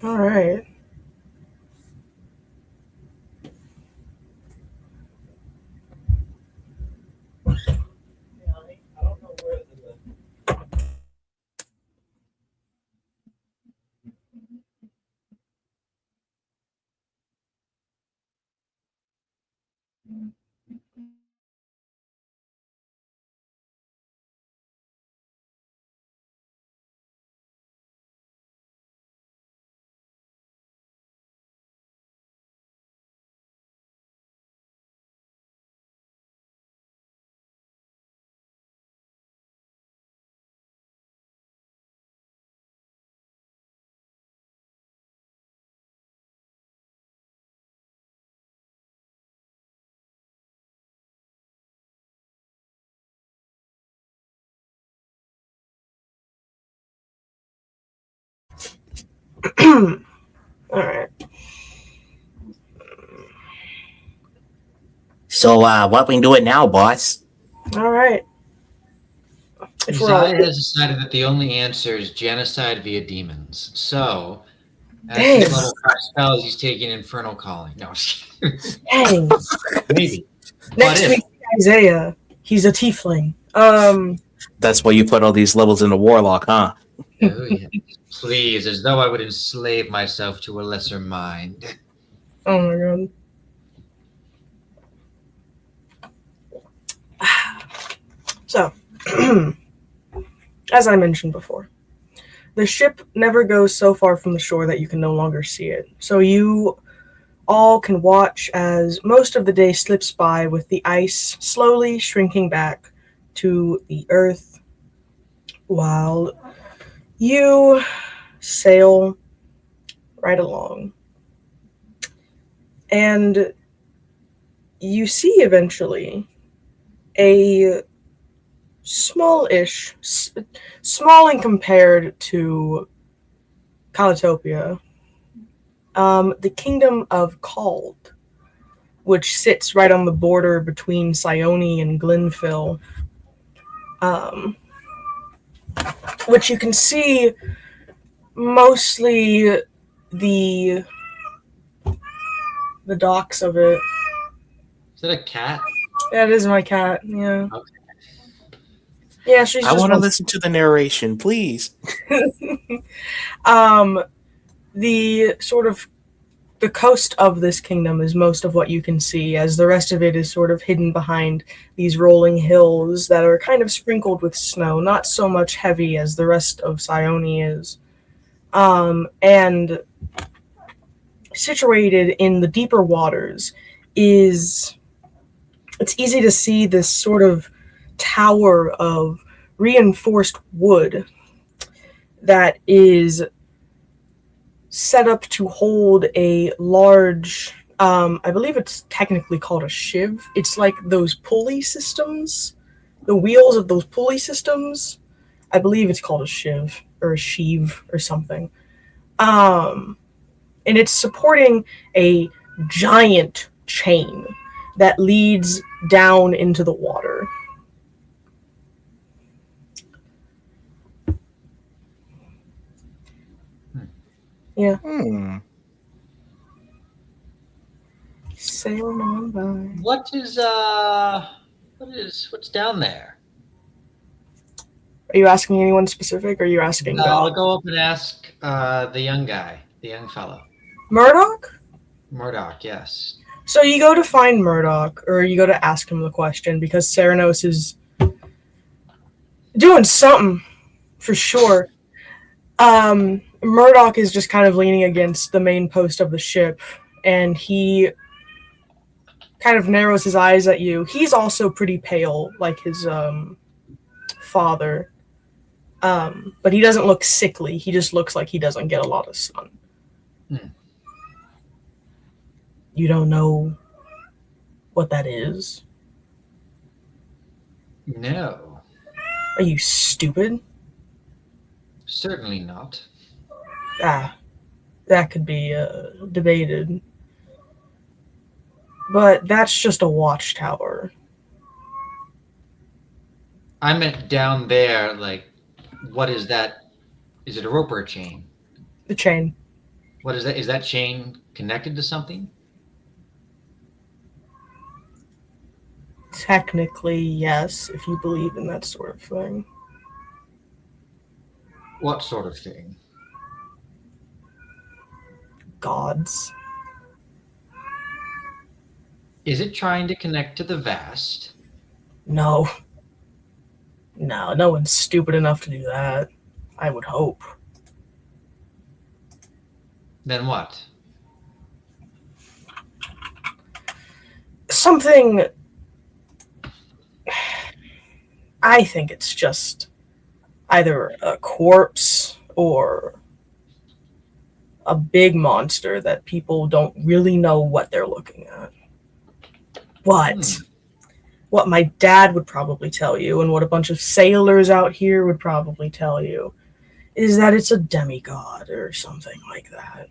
All right. All right. So, what we doing now, boss? All right. If we're all Uzziah has decided that the only answer is genocide via demons. So, as dang, his level 5 spells, he's taking Infernal Calling. No, dang. maybe. But Next if week, Isaiah. He's a tiefling. That's why you put all these levels into Warlock, huh? oh, yeah. Please, as though I would enslave myself to a lesser mind. Oh my god. So, as I mentioned before, the ship never goes so far from the shore that you can no longer see it. So you all can watch as most of the day slips by with the ice slowly shrinking back to the earth while you sail right along. And you see eventually a small-ish, small in compared to Calatopia, the kingdom of Cald, which sits right on the border between Sione and Glenfill, um, which you can see mostly the the docks of it. Is that a cat? That is my cat. Yeah, Okay. yeah. She's I just want to one. listen to the narration, please. um, the sort of the coast of this kingdom is most of what you can see, as the rest of it is sort of hidden behind these rolling hills that are kind of sprinkled with snow, not so much heavy as the rest of Sione is. And situated in the deeper waters is it's easy to see this sort of tower of reinforced wood that is set up to hold a large I believe it's technically called a shiv. It's like those pulley systems, the wheels of those pulley systems. I believe it's called a shiv or a sheave or something. And it's supporting a giant chain that leads down into the water. Yeah. Hmm. Sailing on by. What's down there? Are you asking anyone specific, or are you asking I'll God? go up and ask the young guy, the young fellow. Murdoch? Murdoch, yes. So you go to find Murdoch, or you go to ask him the question, because Ceranos is doing something, for sure. Murdoch is just kind of leaning against the main post of the ship, and he kind of narrows his eyes at you. He's also pretty pale, like his father. But he doesn't look sickly. He just looks like he doesn't get a lot of sun. Hmm. You don't know what that is? No, Are you stupid? certainly not. Ah, that could be debated. But that's just a watchtower. I meant down there, like, what is that? Is it a rope or a chain? The chain. What is that? Is that chain connected to something? Technically, yes, if you believe in that sort of thing. What sort of thing? Gods. Is it trying to connect to the vast? No. No one's stupid enough to do that. I would hope. Then what? Something. I think it's just either a corpse or a big monster that people don't really know what they're looking at. But what my dad would probably tell you, and what a bunch of sailors out here would probably tell you, is that it's a demigod or something like that.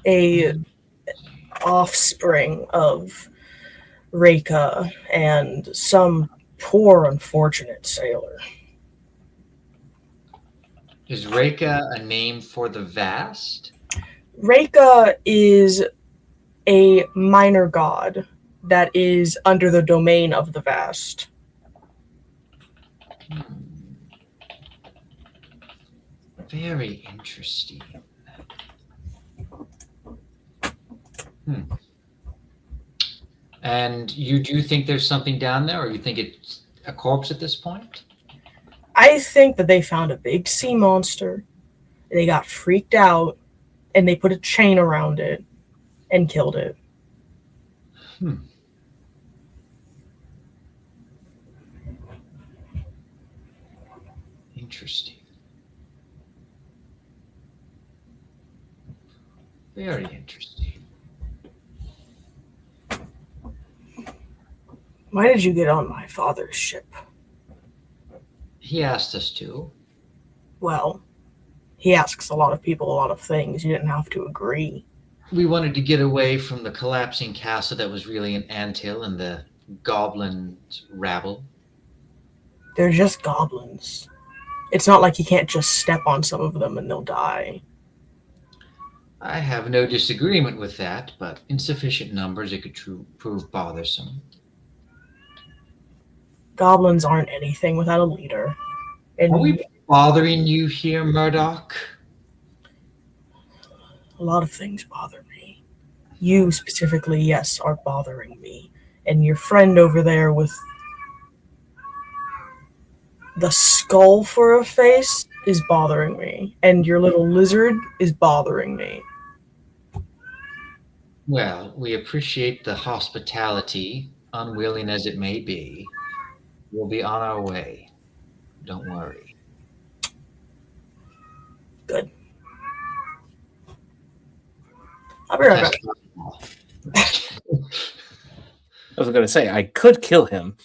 A offspring of Reika and some poor unfortunate sailor. Is Reika a name for the vast? Reika is a minor god that is under the domain of the vast. Very interesting. And you do think there's something down there, or you think it's a corpse at this point? I think that they found a big sea monster, they got freaked out, and they put a chain around it and killed it. Interesting. Very interesting. Why did you get on my father's ship? He asked us to. Well, he asks a lot of people a lot of things. You didn't have to agree. We wanted to get away from the collapsing castle that was really an anthill and the goblins' rabble. They're just goblins. It's not like you can't just step on some of them and they'll die. I have no disagreement with that, but in sufficient numbers it could prove bothersome. Goblins aren't anything without a leader. And Are we bothering you here, Murdoch? a lot of things bother me. You specifically, yes, are bothering me. And your friend over there with the skull for a face is bothering me. And your little lizard is bothering me. Well, we appreciate the hospitality, unwilling as it may be. We'll be on our way. Don't worry. Good. I'll be right back. I was going to say, I could kill him.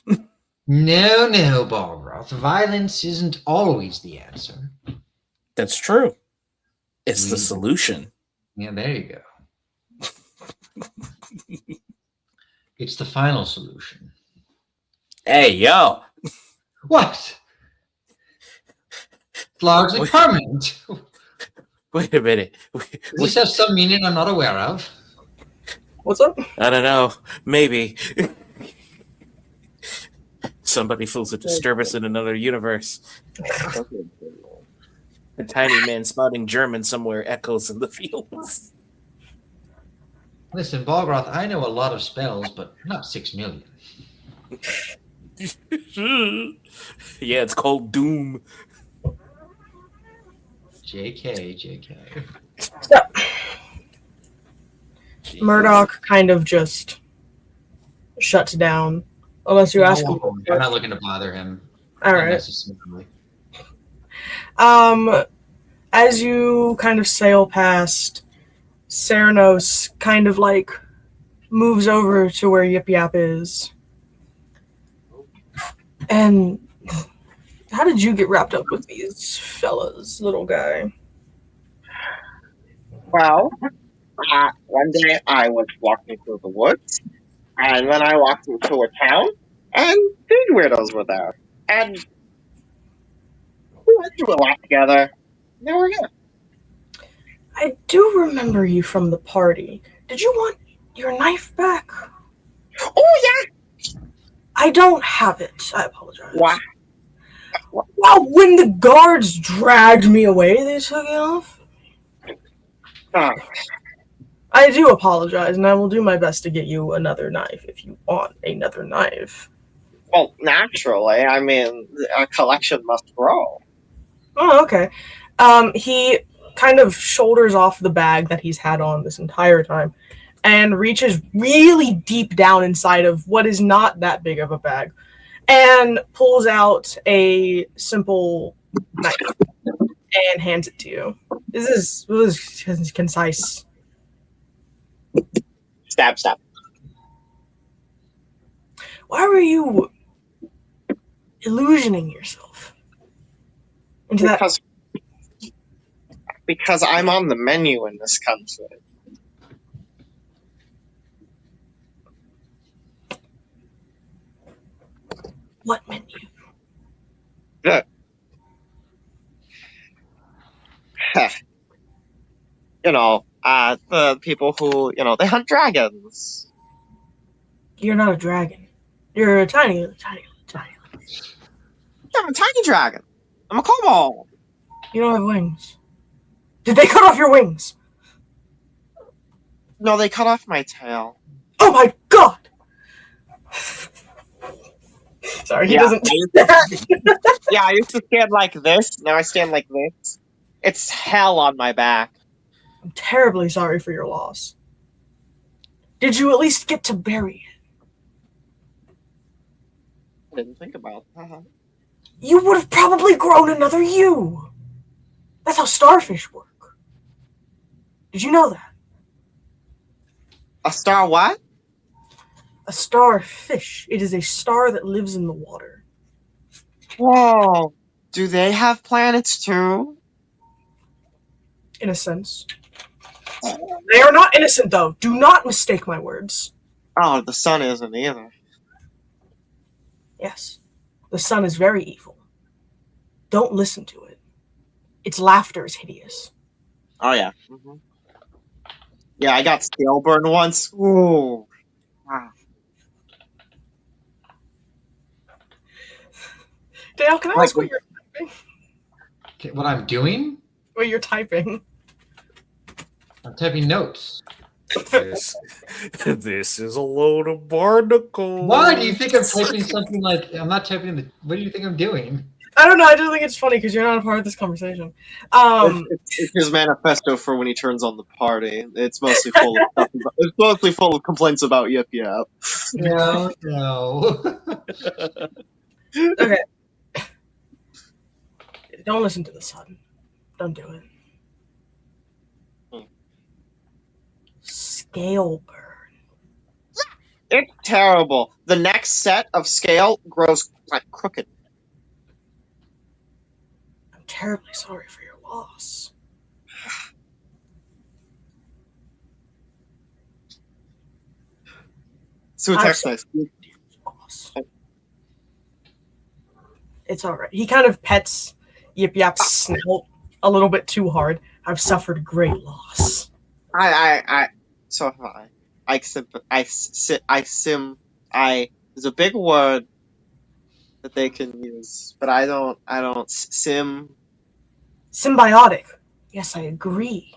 No, Balroth. Violence isn't always the answer. That's true. It's the solution. Yeah, there you go. It's the final solution. Hey, yo. What? It's largely permanent. Wait a minute. Does this have some meaning I'm not aware of? What's up? I don't know. Maybe. Somebody feels a disturbance in another universe. A tiny man spouting German somewhere echoes in the fields. Listen, Balgroth, I know a lot of spells, but not 6 million. Yeah, it's called Doom. JK. So, Jeez. Murdoch kind of just shuts down, unless you ask him. I'm not looking to bother him. All Not right. necessarily. As you kind of sail past, Ceranos kind of like moves over to where Yip Yap is. And how did you get wrapped up with these fellas, little guy? Well, one day I was walking through the woods, and then I walked into a town, and these weirdos were there. And we went through a lot together. They were good. I do remember you from the party. Did you want your knife back? Oh, yeah! I don't have it. I apologize. Why? Well, when the guards dragged me away, they took it off. Uh, I do apologize, and I will do my best to get you another knife if you want another knife. well, naturally, I mean, a collection must grow. Oh, okay. He kind of shoulders off the bag that he's had on this entire time and reaches really deep down inside of what is not that big of a bag and pulls out a simple knife and hands it to you. This is concise. Stab. Why were you illusioning yourself into that? Because I'm on the menu in this country. What menu? Good. The people who, they hunt dragons. You're not a dragon. You're a tiny. I'm a tiny dragon. I'm a kobold. You don't have wings. Did they cut off your wings? No, they cut off my tail. Oh my god! Sorry, he doesn't do that. Yeah, I used to stand like this. Now I stand like this. It's hell on my back. I'm terribly sorry for your loss. Did you at least get to bury it? I didn't think about that. You would have probably grown another you. That's how starfish work. Did you know that? A star what? A starfish. It is a star that lives in the water. Whoa. Do they have planets too? In a sense. They are not innocent, though. Do not mistake my words. Oh, the sun isn't either. Yes. The sun is very evil. Don't listen to it. Its laughter is hideous. Oh, yeah. Mm-hmm. Yeah, I got scale burn once. Ooh. Ah. Dale, can I ask what you're typing? Okay, what I'm doing? What you're typing? I'm typing notes. This is a load of barnacles. Why do you think I'm typing something like I'm not typing the? What do you think I'm doing? I don't know. I just think it's funny because you're not a part of this conversation. It's his manifesto for when he turns on the party. It's mostly full of stuff. It's mostly full of complaints about Yip Yap. No. Okay. Don't listen to the sun. Don't do it. Scale burn. It's terrible. The next set of scale grows like crooked. I'm terribly sorry for your loss. So text nice. It's alright. He kind of pets Yip Yap's snout a little bit too hard. I've suffered great loss. So have I. There's a big word. that they can use, but I don't Symbiotic. Yes, I agree.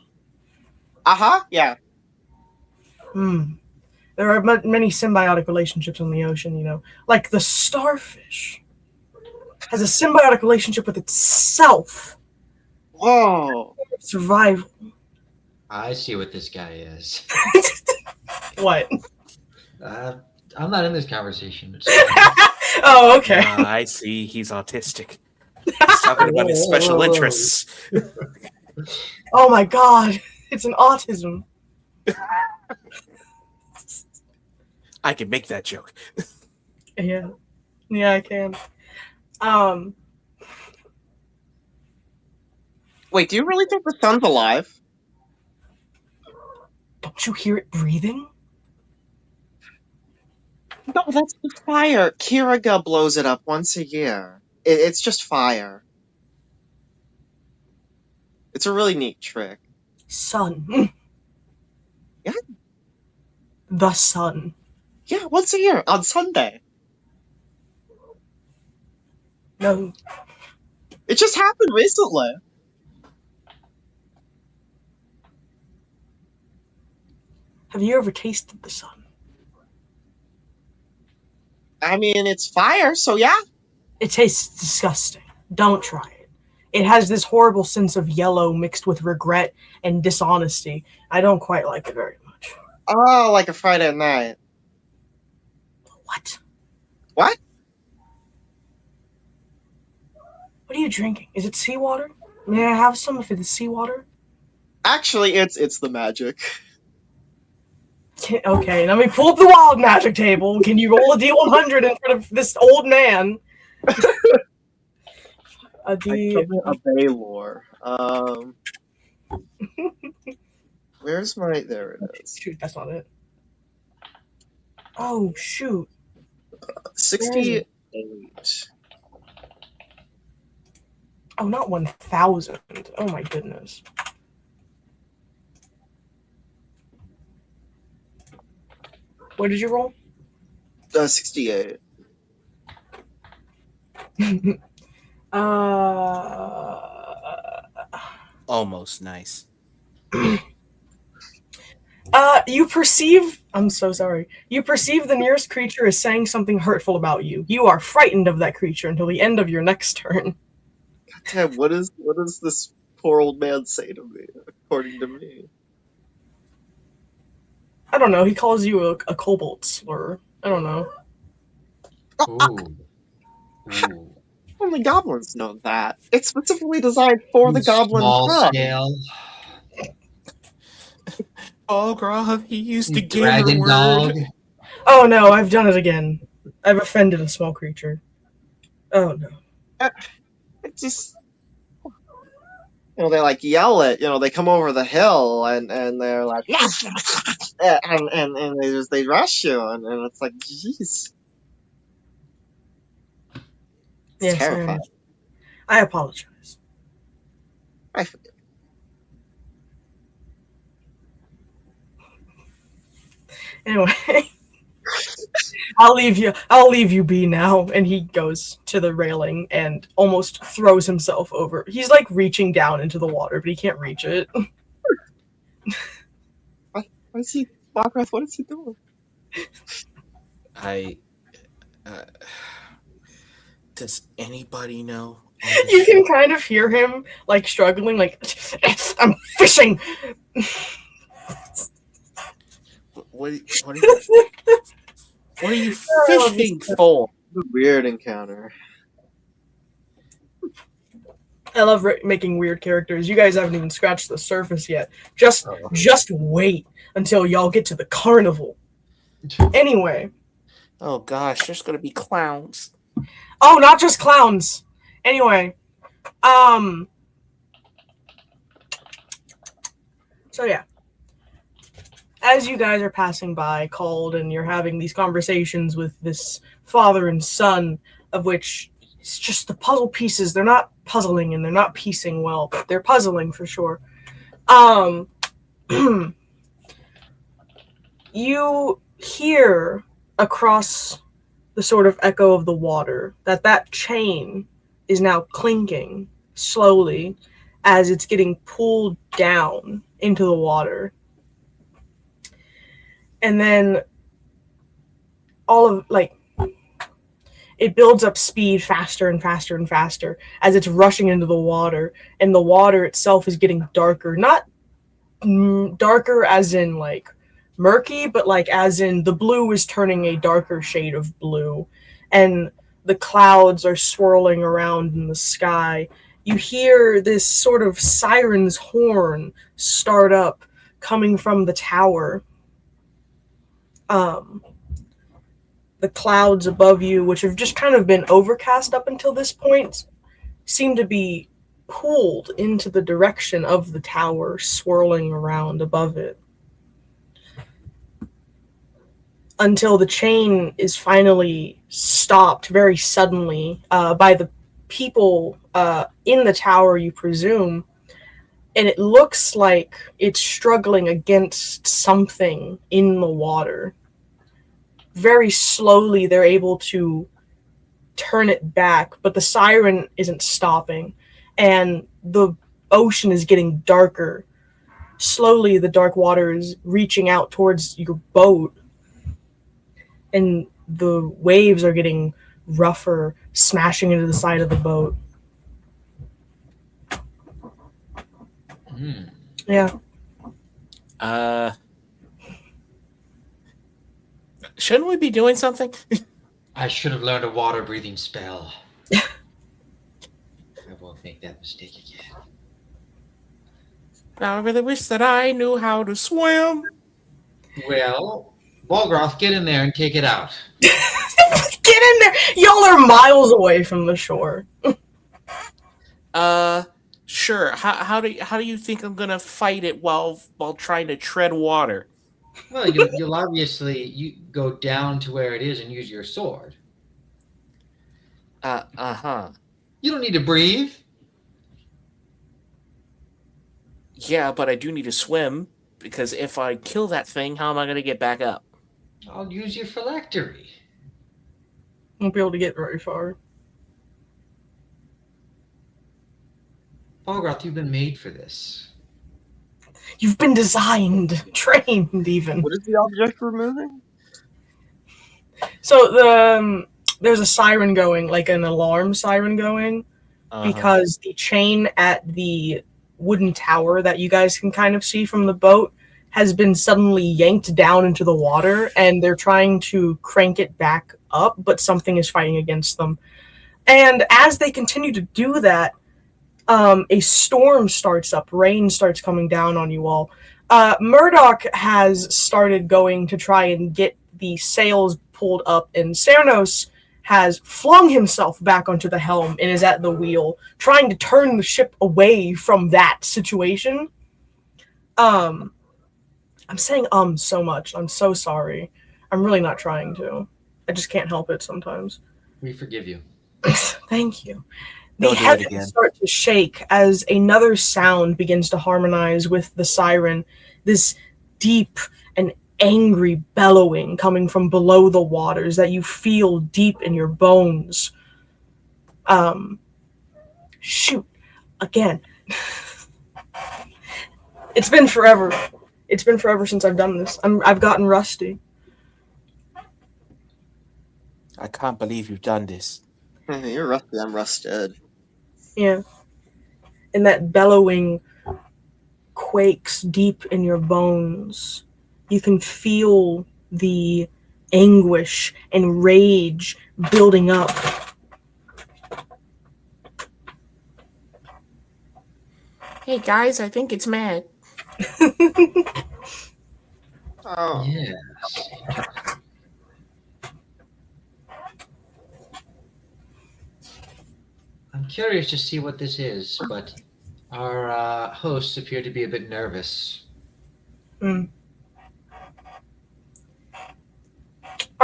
yeah. Hmm. There are many symbiotic relationships in the ocean, you know. Like the starfish has a symbiotic relationship with itself. Whoa. Survival. I see what this guy is. What? I'm not in this conversation. It's fine. Oh, okay. I see. He's autistic. He's talking about his special Whoa. interests. Oh my god. It's an autism. I can make that joke. Yeah. Yeah, I can. Um, Wait, do you really think the sun's alive? don't you hear it breathing? No, that's the fire. Kiriga blows it up once a year. It's just fire. It's a really neat trick. Sun. Yeah. The sun. Yeah, once a year on Sunday. No. It just happened recently. Have you ever tasted the sun? I mean, it's fire, so yeah. It tastes disgusting. Don't try it. It has this horrible sense of yellow mixed with regret and dishonesty. I don't quite like it very much. Oh, like a Friday night. What? What? What are you drinking? Is it seawater? May I have some if it is seawater? Actually, it's the magic. Okay, let me pull up the wild magic table. Can you roll a D100 in front of this old man? A D. A Baylor. Where's my? There it is. Shoot, that's not it. Oh shoot! 68. Oh, not 1,000. Oh my goodness. What did you roll? 68. Almost nice. You perceive. I'm so sorry. You perceive the nearest creature is saying something hurtful about you. You are frightened of that creature until the end of your next turn. Damn, what does this poor old man say to me? According to me, I don't know. He calls you a cobalt slur. I don't know. Ooh. Ooh. only goblins know that. It's specifically designed for the goblin Small tongue. scale. Oh, Grog, he used to get the Dragon word. dog. Oh no, I've done it again. I've offended a small creature. Oh no. It's just, they like yell it. They come over the hill and they're like, yes, and they rush you, and it's like, jeez. Yes, Terrifying. I apologize. I forget. Anyway, I'll leave you be now. And he goes to the railing and almost throws himself over. He's like reaching down into the water, but he can't reach it. Why is he, Walkrath, what is he doing? Does anybody know? You can kind of hear him like struggling, like I'm fishing. What are you fishing for? It's a weird encounter. I love making weird characters. You guys haven't even scratched the surface yet. Just wait until y'all get to the carnival. Anyway. Oh gosh, there's gonna be clowns. Oh, not just clowns. Anyway, so yeah. As you guys are passing by Called and you're having these conversations with this father and son, of which it's just the puzzle pieces. They're not puzzling and they're not piecing well, but they're puzzling for sure. You hear across the sort of echo of the water, that chain is now clinking slowly as it's getting pulled down into the water. And then all of, like, it builds up speed faster and faster and faster as it's rushing into the water, and the water itself is getting darker. Not darker as in, like, murky, but, like, as in the blue is turning a darker shade of blue, and the clouds are swirling around in the sky. You hear this sort of siren's horn start up coming from the tower. The clouds above you, which have just kind of been overcast up until this point, seem to be pulled into the direction of the tower, swirling around above it. Until the chain is finally stopped very suddenly by the people in the tower, you presume, and it looks like it's struggling against something in the water. Very slowly, they're able to turn it back, but the siren isn't stopping, and the ocean is getting darker. Slowly, the dark water is reaching out towards your boat, and the waves are getting rougher, smashing into the side of the boat. Yeah. Shouldn't we be doing something? I should have learned a water breathing spell. I won't make that mistake again. I really wish that I knew how to swim. Well, Balgroth, get in there and take it out. Get in there! Y'all are miles away from the shore. Sure. How do you think I'm gonna fight it while trying to tread water? Well, you'll obviously go down to where it is and use your sword. You don't need to breathe. Yeah, but I do need to swim, because if I kill that thing, how am I gonna get back up? I'll use your phylactery. Won't be able to get very far. Balgroth, you've been made for this. You've been designed, trained even. What is the object we're moving? So there's a siren going, like an alarm siren going, because the chain at the wooden tower that you guys can kind of see from the boat has been suddenly yanked down into the water, and they're trying to crank it back up, but something is fighting against them. And as they continue to do that, a storm starts up. Rain starts coming down on you all. Murdoch has started going to try and get the sails pulled up, and Cernos has flung himself back onto the helm and is at the wheel, trying to turn the ship away from that situation. I'm saying so much. I'm so sorry. I'm really not trying to. I just can't help it sometimes. We forgive you. Thank you. The Don't do it heavens again. start to shake as another sound begins to harmonize with the siren. This deep and angry bellowing coming from below the waters that you feel deep in your bones. Shoot. Again. It's been forever. It's been forever since I've done this. I've gotten rusty. I can't believe you've done this. You're rusty, I'm rusted. Yeah. And that bellowing quakes deep in your bones. You can feel the anguish and rage building up. Hey guys, I think it's mad. Oh. Yes. I'm curious to see what this is, but our hosts appear to be a bit nervous. Are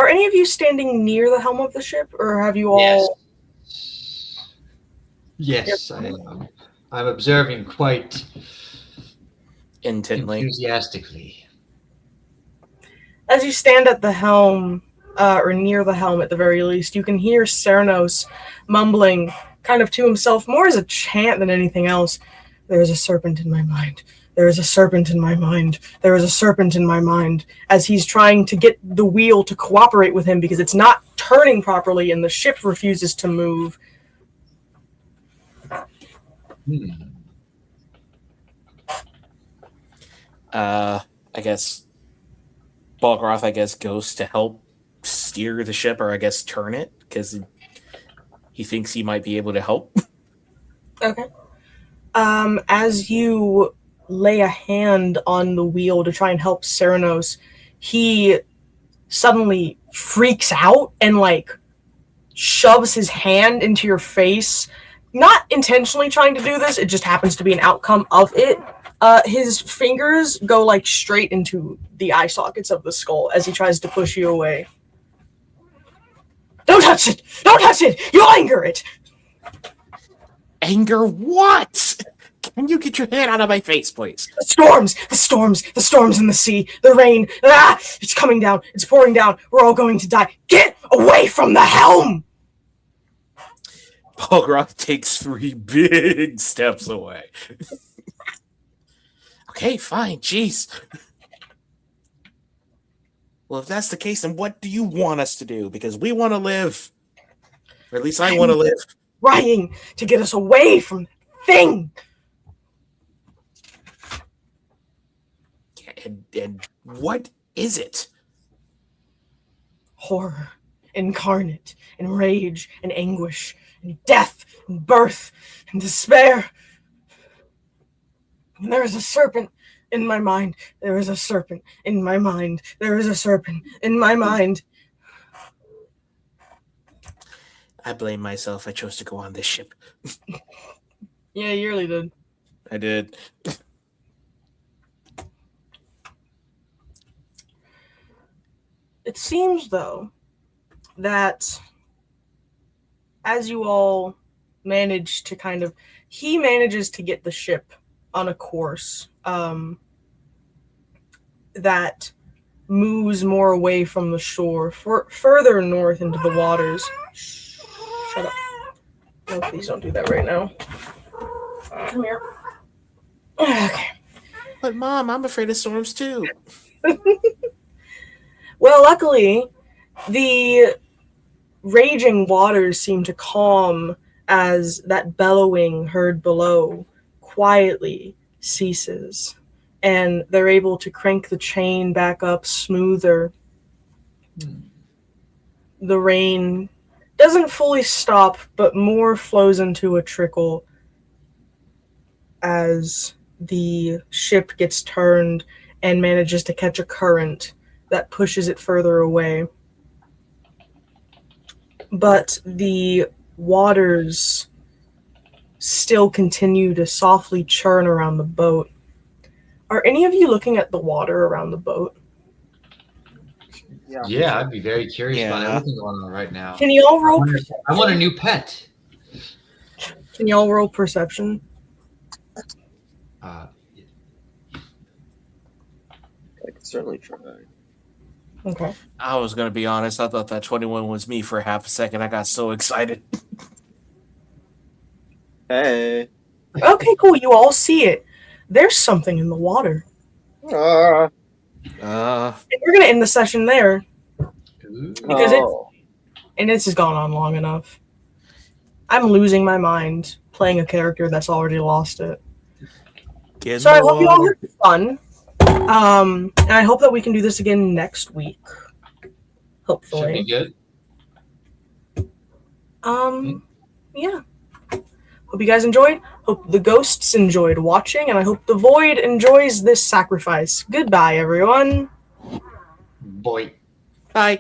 any of you standing near the helm of the ship, or have you all... Yes, I am. I'm observing quite Intently. enthusiastically. As you stand at the helm, or near the helm at the very least, you can hear Cernos mumbling kind of to himself, more as a chant than anything else. There is a serpent in my mind. There is a serpent in my mind. There is a serpent in my mind. As he's trying to get the wheel to cooperate with him because it's not turning properly and the ship refuses to move. I guess Balgroth, goes to help steer the ship, or I guess turn it, because he thinks he might be able to help. Okay. As you lay a hand on the wheel to try and help Cernos, he suddenly freaks out and, like, shoves his hand into your face. Not intentionally trying to do this, it just happens to be an outcome of it. His fingers go, like, straight into the eye sockets of the skull as he tries to push you away. Don't touch it! Don't touch it! You'll anger it! Anger what? Can you get your hand out of my face, please? The storms in the sea, the rain, it's coming down, it's pouring down, we're all going to die. Get away from the helm! Balgroth takes 3 big steps away. Okay, fine, jeez. Well, if that's the case, then what do you want us to do? Because we want to live. Or at least I want to live. Trying to get us away from the thing! And what is it? Horror, incarnate, and rage, and anguish, and death, and birth, and despair. And there is a serpent in my mind. There is a serpent in my mind. There is a serpent in my mind. I blame myself. I chose to go on this ship. Yeah, you really did. I did. It seems, though, that as you all manage to he manages to get the ship on a course that moves more away from the shore, further north into the waters. Shut up. No, please don't do that right now. Come here. Okay. But Mom, I'm afraid of storms too. Well, luckily, the raging waters seem to calm as that bellowing heard below quietly ceases, and they're able to crank the chain back up smoother. The rain doesn't fully stop, but more flows into a trickle as the ship gets turned and manages to catch a current that pushes it further away. But the waters still continue to softly churn around the boat. Are any of you looking at the water around the boat? Yeah, I'd be very curious about everything going on right now. Can you all roll I want a new pet. Can you all roll perception? I can certainly try. Okay. I was going to be honest. I thought that 21 was me for half a second. I got so excited. Hey. Okay, cool. You all see it. There's something in the water. And we're going to end the session there. Because this has gone on long enough. I'm losing my mind playing a character that's already lost it. So I hope you all had fun. And I hope that we can do this again next week. Hopefully. Should be good. Yeah. Hope you guys enjoyed. Hope the ghosts enjoyed watching, and I hope the void enjoys this sacrifice. Goodbye, everyone. Boy.